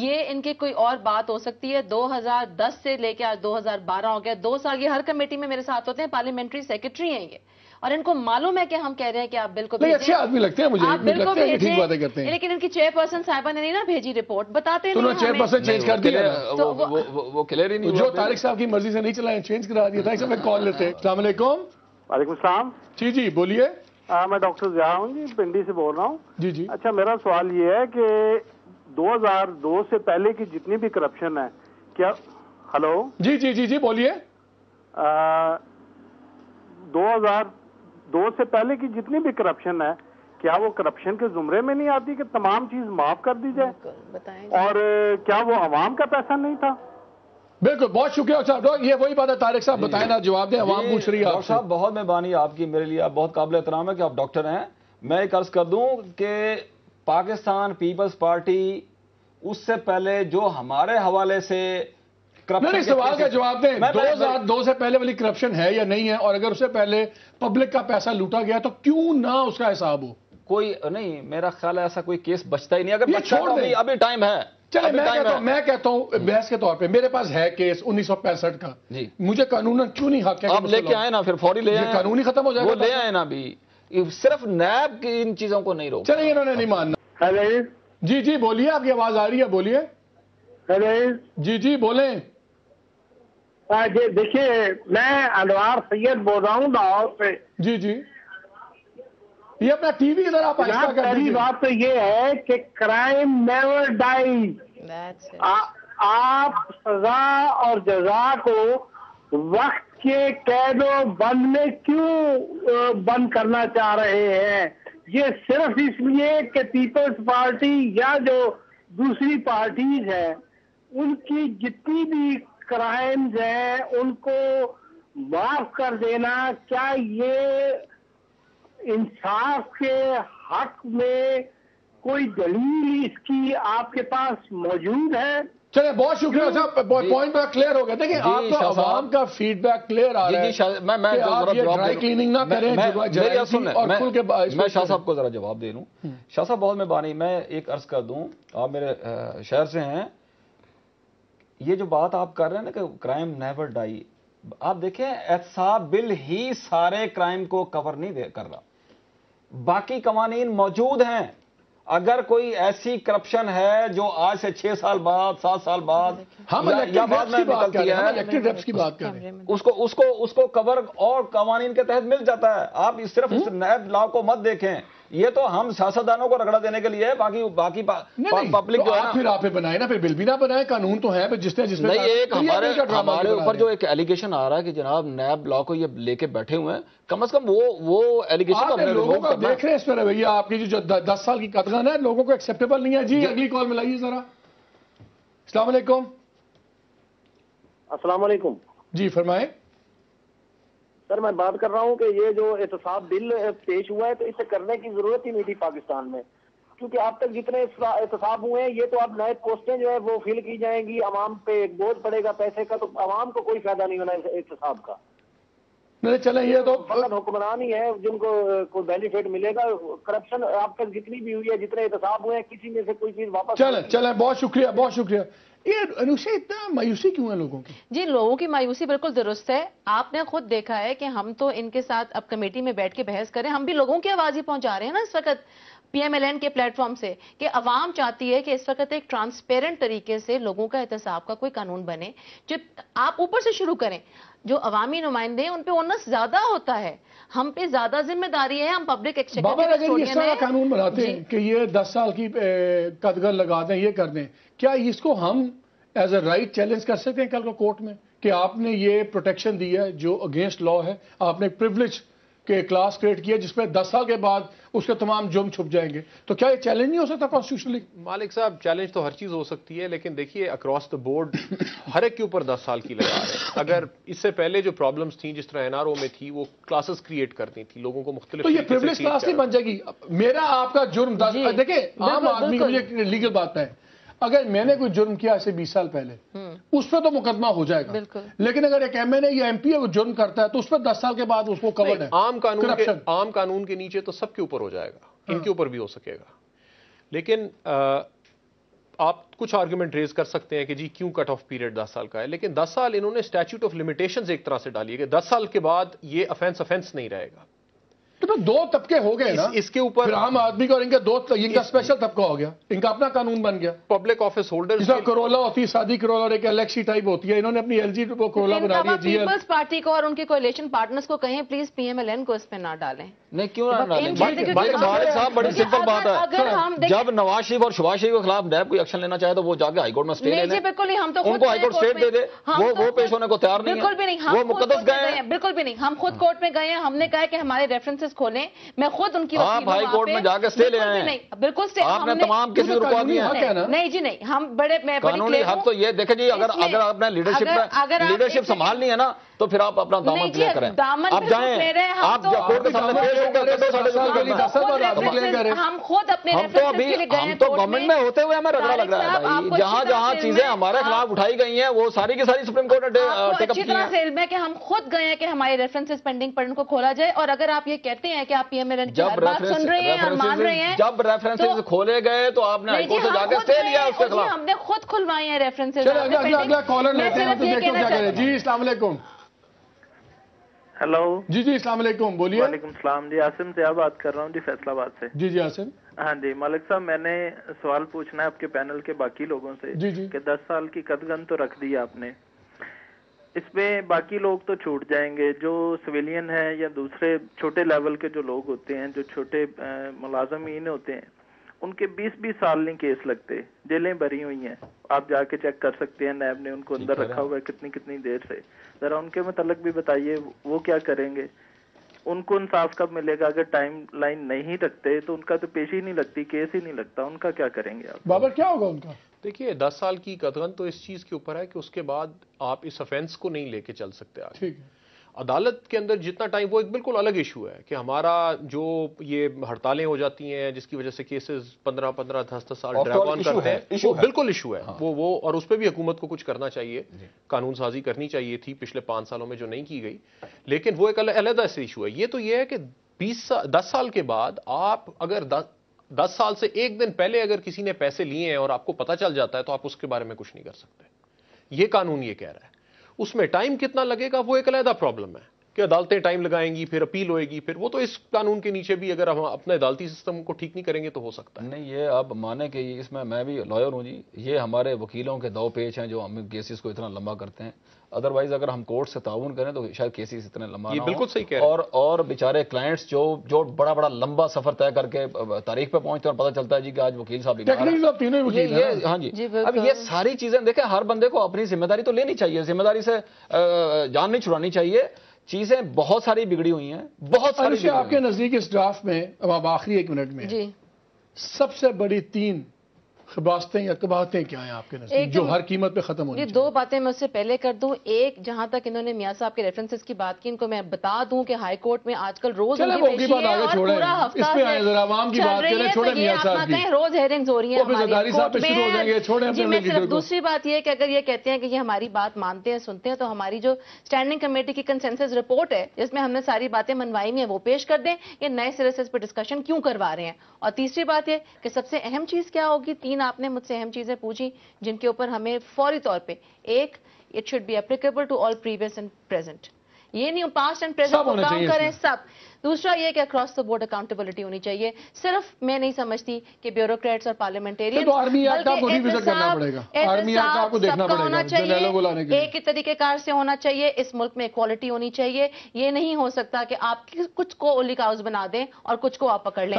یہ ان کی کوئی اور بات ہو سکتی ہے. 2010 سے لے کے آج 2012 ہو گیا, 2 سال یہ ہر کمیٹی میں میرے ساتھ ہوتے ہیں, پارلیمنٹری سیکرٹری ہیں یہ, اور ان کو معلوم ہے کہ ہم کہہ رہے ہیں کہ آپ بل کو بھیجیں. اچھے آدمی لگتے ہیں مجھے, لگتے ہیں ٹھیک باتیں کرتے ہیں, لیکن ان کی چیئرپرسن صاحبہ نے نہیں نا بھیجی رپورٹ, بتاتے نہیں. چیئرپرسن چینج کر دیا, وہ کلیئر ہی نہیں, جو طارق صاحب کی مرضی سے نہیں چلائیں چینج کرا دیا تھا. میں کال لیتے ہیں. السلام علیکم. وعلیکم السلام. جی جی بولیے. میں ڈاکٹر ضیاء ہوں جی, پنڈی سے بول رہا ہوں. جی جی. اچھا, میرا سوال یہ ہے کہ 2002 سے پہلے کی جتنی بھی کرپشن ہے, کیا ہلو جی جی جی جی بولیے. 2002 سے پہلے کی جتنی بھی کرپشن ہے, کیا وہ کرپشن کے زمرے میں نہیں آتی کہ تمام چیز معاف کر دی جائے؟ اور کیا وہ عوام کا پیسہ نہیں تھا؟ بالکل, بہت شکریہ صاحب. یہ وہی بات ہے طارق صاحب, بتائیں نا, جواب دیں, عوام پوچھ رہی ہے آپ سے. صاحب بہت مہربانی آپ کی, میرے لیے آپ بہت قابل احترام ہے کہ آپ ڈاکٹر ہیں. میں ایک عرض کر دوں کہ پاکستان پیپلز پارٹی اس سے پہلے جو ہمارے حوالے سے نہیں, سوال کا جواب دیں. 2002 سے پہلے والی کرپشن ہے یا نہیں ہے, اور اگر اس سے پہلے پبلک کا پیسہ لوٹا گیا تو کیوں نہ اس کا حساب ہو؟ کوئی نہیں, میرا خیال ہے ایسا کوئی کیس بچتا ہی نہیں. اگر چھوڑ دیں, ابھی ٹائم ہے. چلے میں کہتا ہوں بحث کے طور پہ, میرے پاس ہے کیس 1965 کا, مجھے قانون کیوں نہیں حق ہے؟ آپ لے کے آئے نا, پھر فوری لے آئے, قانونی ختم ہو جائے گا. وہ لے آئے نا, بھی صرف نیب کی ان چیزوں کو نہیں روک. چلے انہوں نے نہیں ماننا. جی جی بولیے, آپ کی آواز آ رہی ہے, بولیے. جی جی بولیں. جی دیکھیے, میں انوار سید بول رہا ہوں لاہور سے. جی جی, یہ اپنا ٹی وی ادھر آپ آہستہ کر دیجیے. پہلی بات تو یہ ہے کہ کرائم نیور ڈائز. آپ سزا اور جزا کو وقت کے قید و بند میں کیوں بند کرنا چاہ رہے ہیں؟ یہ صرف اس لیے کہ پیپلز پارٹی یا جو دوسری پارٹیز ہیں ان کی جتنی بھی کرائمز ہیں ان کو معاف کر دینا, کیا یہ انصاف کے حق میں کوئی دلیل اس کی آپ کے پاس موجود ہے؟ چلے بہت شکریہ صاحب, پوائنٹ میرا کلیئر ہو گیا. دیکھیں آپ کو عوام کا فیڈ بیک کلیئر آ رہا ہے, میں آپ یہ ڈرائی کلیننگ نہ کریں. میں شاہ صاحب کو ذرا جواب دے دوں. شاہ صاحب بہت مہربانی, میں ایک عرض کر دوں, آپ میرے شہر سے ہیں. یہ جو بات آپ کر رہے ہیں نا کہ کرائم نیور ڈائی, آپ دیکھیں احتساب بل ہی سارے کرائم کو کور نہیں کر رہا, باقی قوانین موجود ہیں. اگر کوئی ایسی کرپشن ہے جو آج سے 6 سال بعد 7 سال بعد ہم الیکٹڈ ریپس کی بات کر رہے ہیں, اس کو کور اور قوانین کے تحت مل جاتا ہے. آپ صرف اس نیب لا کو مت دیکھیں, یہ تو ہم سیاستدانوں کو رگڑا دینے کے لیے ہے. باقی پبلک جو ہے پھر آپ بنائے نا, پھر بل بھی نہ بنائے. قانون تو ہے جس نے نہیں, ایک ہمارے اوپر جو ایک ایلیگیشن آ رہا ہے کہ جناب نیب لا کو یہ لے کے بیٹھے ہوئے ہیں, کم از کم وہ ایلیگیشن لوگوں کو دیکھ رہے ہیں اس پہ رویہ آپ کی جو 10 سال کی قدغن ہے, لوگوں کو ایکسیپٹیبل نہیں ہے. جی اگلی کال میں لائیے ذرا. السلام علیکم. السلام علیکم. جی فرمائیں. سر میں بات کر رہا ہوں کہ یہ جو احتساب بل پیش ہوا ہے تو اسے کرنے کی ضرورت ہی نہیں تھی پاکستان میں. کیونکہ آپ تک جتنے احتساب ہوئے ہیں یہ تو اب نئے پوسٹیں جو ہے وہ فل کی جائیں گی, عوام پہ ایک بوجھ پڑے گا پیسے کا, تو عوام کو کوئی فائدہ نہیں ہونا احتساب کا. نہیں چلیں یہ تو فقط حکمران ہی ہے جن کو کوئی بینیفٹ ملے گا. کرپشن آپ تک جتنی بھی ہوئی ہے, جتنے احتساب ہوئے ہیں, کسی میں سے کوئی چیز واپس چلیں بہت شکریہ بہت شکریہ. یہ انوشا اتنا مایوسی کیوں ہے لوگوں کی؟ جی لوگوں کی مایوسی بالکل درست ہے. آپ نے خود دیکھا ہے کہ ہم تو ان کے ساتھ اب کمیٹی میں بیٹھ کے بحث کریں, ہم بھی لوگوں کی آواز ہی پہنچا رہے ہیں نا اس وقت پی ایم ایل این کے پلیٹ فارم سے, کہ عوام چاہتی ہے کہ اس وقت ایک ٹرانسپیرنٹ طریقے سے لوگوں کا احتساب کا کوئی قانون بنے. جو آپ اوپر سے شروع کریں, جو عوامی نمائندے ہیں ان پہ اونس زیادہ ہوتا ہے, ہم پہ زیادہ ذمہ داری ہے, ہم پبلک بابر اگر اس طرح قانون بناتے ہیں کہ یہ 10 سال کی قدغن لگا دیں, یہ کر دیں, کیا اس کو ہم ایز اے رائٹ چیلنج کر سکتے ہیں کل کو کورٹ میں کہ آپ نے یہ پروٹیکشن دی ہے جو اگینسٹ لا ہے, آپ نے پریولیج کے کلاس کریٹ کیا جس میں 10 سال کے بعد اس کے تمام جرم چھپ جائیں گے, تو کیا یہ چیلنج نہیں ہو سکتا کانسٹیٹیوشنلی؟ مالک صاحب چیلنج تو ہر چیز ہو سکتی ہے, لیکن دیکھیے اکراس دا بورڈ ہر ایک کے اوپر 10 سال کی لگا رہے ہیں. اگر اس سے پہلے جو پرابلمز تھیں جس طرح این آر او میں تھی, وہ کلاسز کریٹ کرتی تھی لوگوں کو مختلف, تو یہ پریولیج کلاس نہیں بن جائے گی. میرا آپ کا جرم دیکھیں عام آدمی کو, مجھے لیگل بات ہے, اگر میں نے کوئی جرم کیا ایسے 20 سال پہلے اس پہ تو مقدمہ ہو جائے گا, لیکن اگر ایک ایم این اے یا ایم پی ہے وہ جرم کرتا ہے تو اس پہ 10 سال کے بعد اس کو کورڈ ہے. عام قانون کے نیچے تو سب کے اوپر ہو جائے گا, ان کے اوپر بھی ہو سکے گا. لیکن آپ کچھ آرگومنٹ ریز کر سکتے ہیں کہ جی کیوں کٹ آف پیریڈ 10 سال کا ہے, لیکن 10 سال انہوں نے اسٹیچوٹ آف لمیٹیشنز ایک طرح سے ڈالی ہے کہ 10 سال کے بعد یہ افینس نہیں رہے گا. تو 2 طبقے ہو گئے نا اس کے اوپر, عام آدمی کا اور ان کا اسپیشل طبقہ ہو گیا, ان کا اپنا قانون بن گیا. پبلک آفس ہولڈر جس کرولا ہوتی ہے, سادی کرولا اور ایک الیکسی ٹائپ ہوتی ہے, انہوں نے اپنی ایل جی کو کرولا بنا دیا. پیپلز پارٹی کو اور ان کے کولیشن پارٹنرز کو کہیں please P M L N کو اس پہ نہ ڈالیں. نہیں کیوں نہ ڈالیں؟ مالک صاحب بڑی سمپل بات ہے, جب نواز شریف اور شہباز شریف کے خلاف نیب کوئی ایکشن لینا چاہے تو وہ جا کے ہائی کورٹ میں اسٹے لے لیں. بالکل نہیں, ہم تو ان کو ہائی کورٹ اسٹے دے دے, وہ پیش ہونے کو تیار نہیں ہے. بالکل بھی نہیں, وہ مقدس گئے ہیں. بالکل بھی نہیں, ہم خود کورٹ میں گئے ہیں, ہم نے کہا کہ ہمارے ریفرنسز کھولیں. میں خود ان کی آپ ہائی کورٹ میں جا کے اسٹے لے آئے ہیں, بالکل آپ نے تمام کسی رکوا دیا ہے. نہیں جی نہیں, ہم بڑے قانونی حق تو یہ دیکھیں جی, اگر آپ نے لیڈرشپ سنبھالنی ہے نا تو پھر آپ اپنا دامن کلیئر کریں. آپ جائیں, آپ کورٹ کے سامنے پیش ہو کر ہم خود اپنے ہم تو گورنمنٹ میں ہوتے ہوئے ہمیں رگڑا لگ رہا ہے. جہاں جہاں چیزیں ہمارے خلاف اٹھائی گئی ہیں وہ ساری کی ساری سپریم کورٹ نے ٹیک اپ کی ہیں. علم ہے کہ ہم خود گئے ہیں کہ ہمارے ریفرنسز پینڈنگ پر ان کو کھولا جائے. اور اگر آپ یہ کہتے ہیں کہ آپ پی ایم ایل این کی بات سن رہے ہیں اور مان رہے ہیں, جب ریفرنسز کھولے گئے تو آپ نے ہائی کورٹ سے جا کے اسٹے لیا اس کے خلاف. ہم نے خود کھلوائے ہیں ریفرنسز. اگلا کالر لیتے ہیں تو دیکھیں کیا کہہ رہے ہیں. جی السلام علیکم. ہیلو. جی السلام علیکم, بولیے. وعلیکم السلام. جی عاصم سے بات کر رہا ہوں جی, فیصل آباد سے. جی عاصم. ہاں جی ملک صاحب, میں نے سوال پوچھنا ہے آپ کے پینل کے باقی لوگوں سے کہ 10 سال کی قدغن تو رکھ دی آپ نے, اس میں باقی لوگ تو چھوٹ جائیں گے جو سویلین ہیں یا دوسرے چھوٹے لیول کے جو لوگ ہوتے ہیں, جو چھوٹے ملازمین ہوتے ہیں, ان کے 20 سال نہیں کیس لگتے, جیلیں بھری ہوئی ہیں. آپ جا کے چیک کر سکتے ہیں, نیب نے ان کو اندر رکھا ہوا ہے کتنی دیر سے. ذرا ان کے متعلق بھی بتائیے وہ کیا کریں گے, ان کو انصاف کب ملے گا؟ اگر ٹائم لائن نہیں رکھتے تو ان کا تو پیش ہی نہیں لگتی, کیس ہی نہیں لگتا, ان کا کیا کریں گے آپ؟ بابر کیا ہوگا ان کا؟ دیکھیے 10 سال کی قدغن تو اس چیز کے اوپر ہے کہ اس کے بعد آپ اس افینس کو نہیں لے کے چل سکتے آگے. ٹھیک ہے, عدالت کے اندر جتنا ٹائم, وہ ایک بالکل الگ ایشو ہے کہ ہمارا جو یہ ہڑتالیں ہو جاتی ہیں جس کی وجہ سے کیسز 15 10 سال ڈریگ آن کرتے ہیں, وہ بالکل ایشو ہے وہ, اور اس پہ بھی حکومت کو کچھ کرنا چاہیے, قانون سازی کرنی چاہیے تھی پچھلے 5 سالوں میں جو نہیں کی گئی, لیکن وہ ایک علیحدہ سے ایشو ہے. یہ تو یہ ہے کہ 10 سال کے بعد آپ اگر 10 سال سے ایک دن پہلے اگر کسی نے پیسے لیے ہیں اور آپ کو پتہ چل جاتا ہے تو آپ اس کے بارے میں کچھ نہیں کر سکتے. یہ قانون یہ کہہ رہا ہے. اس میں ٹائم کتنا لگے گا وہ ایک علیحدہ پرابلم ہے کہ عدالتیں ٹائم لگائیں گی, پھر اپیل ہوئے گی, پھر وہ تو اس قانون کے نیچے بھی اگر ہم اپنے عدالتی سسٹم کو ٹھیک نہیں کریں گے تو ہو سکتا ہے. نہیں, یہ آپ مانیں کہ اس میں بھی لائر ہوں جی, یہ ہمارے وکیلوں کے دو پیچ ہیں جو ہم کیسز کو اتنا لمبا کرتے ہیں. ادروائز اگر ہم کورٹ سے تعاون کریں تو شاید کیسز اتنے لمبا نہ ہوں. بالکل صحیح کہہ رہے ہیں. اور بیچارے کلائنٹس جو بڑا لمبا سفر طے کر کے تاریخ پہ پہنچتے ہیں اور پتہ چلتا ہے جی کہ آج وکیل صاحب بیمار. ہاں جی, اب یہ ساری چیزیں دیکھیں, ہر بندے کو اپنی ذمہ داری تو لینی چاہیے, ذمہ داری سے جان نہیں چھڑانی چاہیے. چیزیں بہت ساری بگڑی ہوئی ہیں, بہت ساری. آپ کے نزدیک اس ڈرافٹ میں, اب آپ آخری 1 منٹ میں, جی سب سے بڑی 3 خباستیں یا کباہتیں کیا ہیں آپ کے نزدیک جو ہر قیمت پہ ختم ہونی چاہیے؟ دو باتیں میں اس سے پہلے کر دوں. ایک، جہاں تک انہوں نے میاں صاحب کے ریفرنسز کی بات کی، ان کو میں بتا دوں کہ ہائی کورٹ میں آج کل روز ان کی پیشی ہے اور پورا ہفتہ چل رہی ہے، روز ہیئرنگز ہو رہی ہیں ہماری کورٹ میں. جی میں صرف دوسری بات یہ کہ اگر یہ کہتے ہیں کہ یہ ہماری بات مانتے ہیں سنتے ہیں تو ہماری جو اسٹینڈنگ کمیٹی کی کنسنسس رپورٹ ہے جس میں ہم نے ساری باتیں منوائی ہوئی ہیں وہ پیش کر دیں. یہ نئے سرے سے اس پہ ڈسکشن کیوں کروا رہے ہیں؟ اور تیسری بات یہ کہ سب سے اہم چیز کیا ہوگی، تین آپ نے مجھ سے اہم چیزیں پوچھی جن کے اوپر ہمیں فوری طور پہ، ایک، it should be applicable to all previous and present, یہ نہیں پاسٹ اینڈ پریزنٹ کو کام کریں سب. دوسرا یہ کہ اکراس دا بورڈ اکاؤنٹیبلٹی ہونی چاہیے. صرف میں نہیں سمجھتی کہ بیوروکریٹس اور پارلیمنٹرین ہونا چاہیے، ایک ہی طریقہ کار سے ہونا چاہیے. اس ملک میں ایکوالٹی ہونی چاہیے. یہ نہیں ہو سکتا کہ آپ کچھ کو اولی کاؤز بنا دیں اور کچھ کو آپ پکڑ لیں.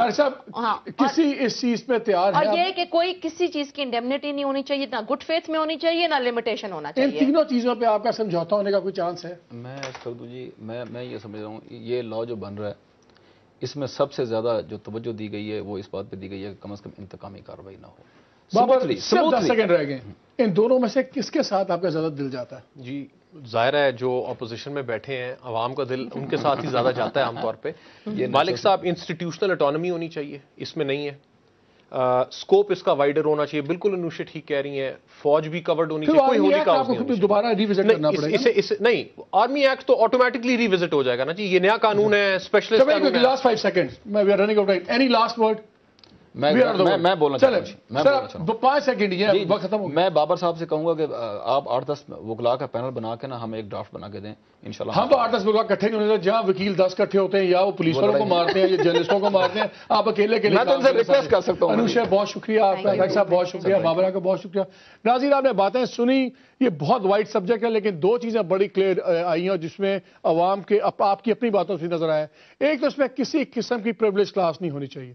ہاں کسی اس چیز پہ تیار ہے، اور یہ کہ کوئی کسی چیز کی انڈیمنیٹی نہیں ہونی چاہیے، نہ گڈ فیتھ میں ہونی چاہیے نہ لمیٹیشن ہونا چاہیے. ان تینوں چیزوں پہ آپ کا سمجھوتا ہونے کا کوئی چانس ہے؟ میں کر دوں جی، میں یہ سمجھ رہا ہوں یہ لا جو بن رہا ہے اس میں سب سے زیادہ جو توجہ دی گئی ہے وہ اس بات پہ دی گئی ہے کہ کم از کم انتقامی کارروائی نہ ہو. صرف 10 سیکنڈ رہ گئے، ان دونوں میں سے کس کے ساتھ آپ کا زیادہ دل جاتا ہے؟ جی ظاہر ہے جو اپوزیشن میں بیٹھے ہیں عوام کا دل ان کے ساتھ ہی زیادہ جاتا ہے عام طور پہ. مالک صاحب انسٹیٹیوشنل اٹانومی ہونی چاہیے، اس میں نہیں ہے. سکوپ اس کا وائڈر ہونا چاہیے، بالکل انوشا ٹھیک کہہ رہی ہیں. فوج بھی کورڈ ہونی چاہیے، کوئی ہولی کاؤز نہیں دوبارہ ریوزٹ کرنا پڑے گا. نہیں، آرمی ایکٹ تو آٹومیٹکلی ریوزٹ ہو جائے گا نا جی. یہ نیا قانون ہے، اسپیشلسٹ قانون ہے. Last 5 second we are running out of time. Any last word? میں بولنا چاہتا ہوں 5 سیکنڈ یہ وقت ختم ہو. میں بابر صاحب سے کہوں گا کہ آپ 8-10 وکلاء کا پینل بنا کے نا ہمیں ایک ڈرافٹ بنا کے دیں انشاءاللہ. ہم تو 8-10 وکلاء اکٹھے نہیں ہوتے، جہاں وکیل 10 اکٹھے ہوتے ہیں یا وہ پولیس والوں کو مارتے ہیں یا جرنلسٹوں کو مارتے ہیں. آپ اکیلے کے لیے میں تو ان سے ریکویسٹ کر سکتا ہوں. انوشا بہت شکریہ آپ کا، بھائی صاحب بہت شکریہ، بابرہ کا بہت شکریہ. ناظرین آپ نے باتیں سنی، یہ بہت وائڈ سبجیکٹ ہے لیکن دو چیزیں بڑی کلیئر آئی ہیں جس میں عوام کے آپ کی اپنی باتوں سے نظر آیا. ایک تو اس میں کسی قسم کی پریویلیج کلاس نہیں ہونی چاہیے.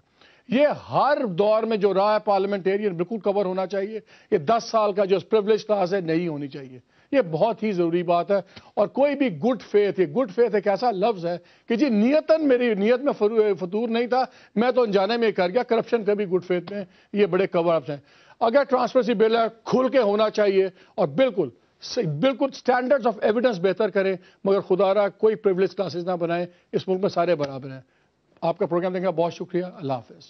یہ ہر دور میں جو رہا ہے پارلیمنٹیرین بالکل کور ہونا چاہیے. یہ 10 سال کا جو پریویلیج کلاس ہے نہیں ہونی چاہیے. یہ بہت ہی ضروری بات ہے. اور کوئی بھی گڈ فیتھ، یہ گڈ فیتھ ایک ایسا لفظ ہے کہ جی نیتاً میری نیت میں فطور نہیں تھا، میں تو انجانے میں کر گیا. کرپشن کبھی گڈ فیتھ میں یہ بڑے کور اپس ہیں. اگر ٹرانسپیرنسی بل ہے کھل کے ہونا چاہیے اور بالکل سٹینڈرڈز آف ایویڈنس بہتر کریں، مگر خدا را کوئی پریویلیج کلاسز نہ بنائیں. اس ملک میں سارے برابر ہیں. آپ کا پروگرام دیکھنے کا بہت شکریہ. اللہ حافظ.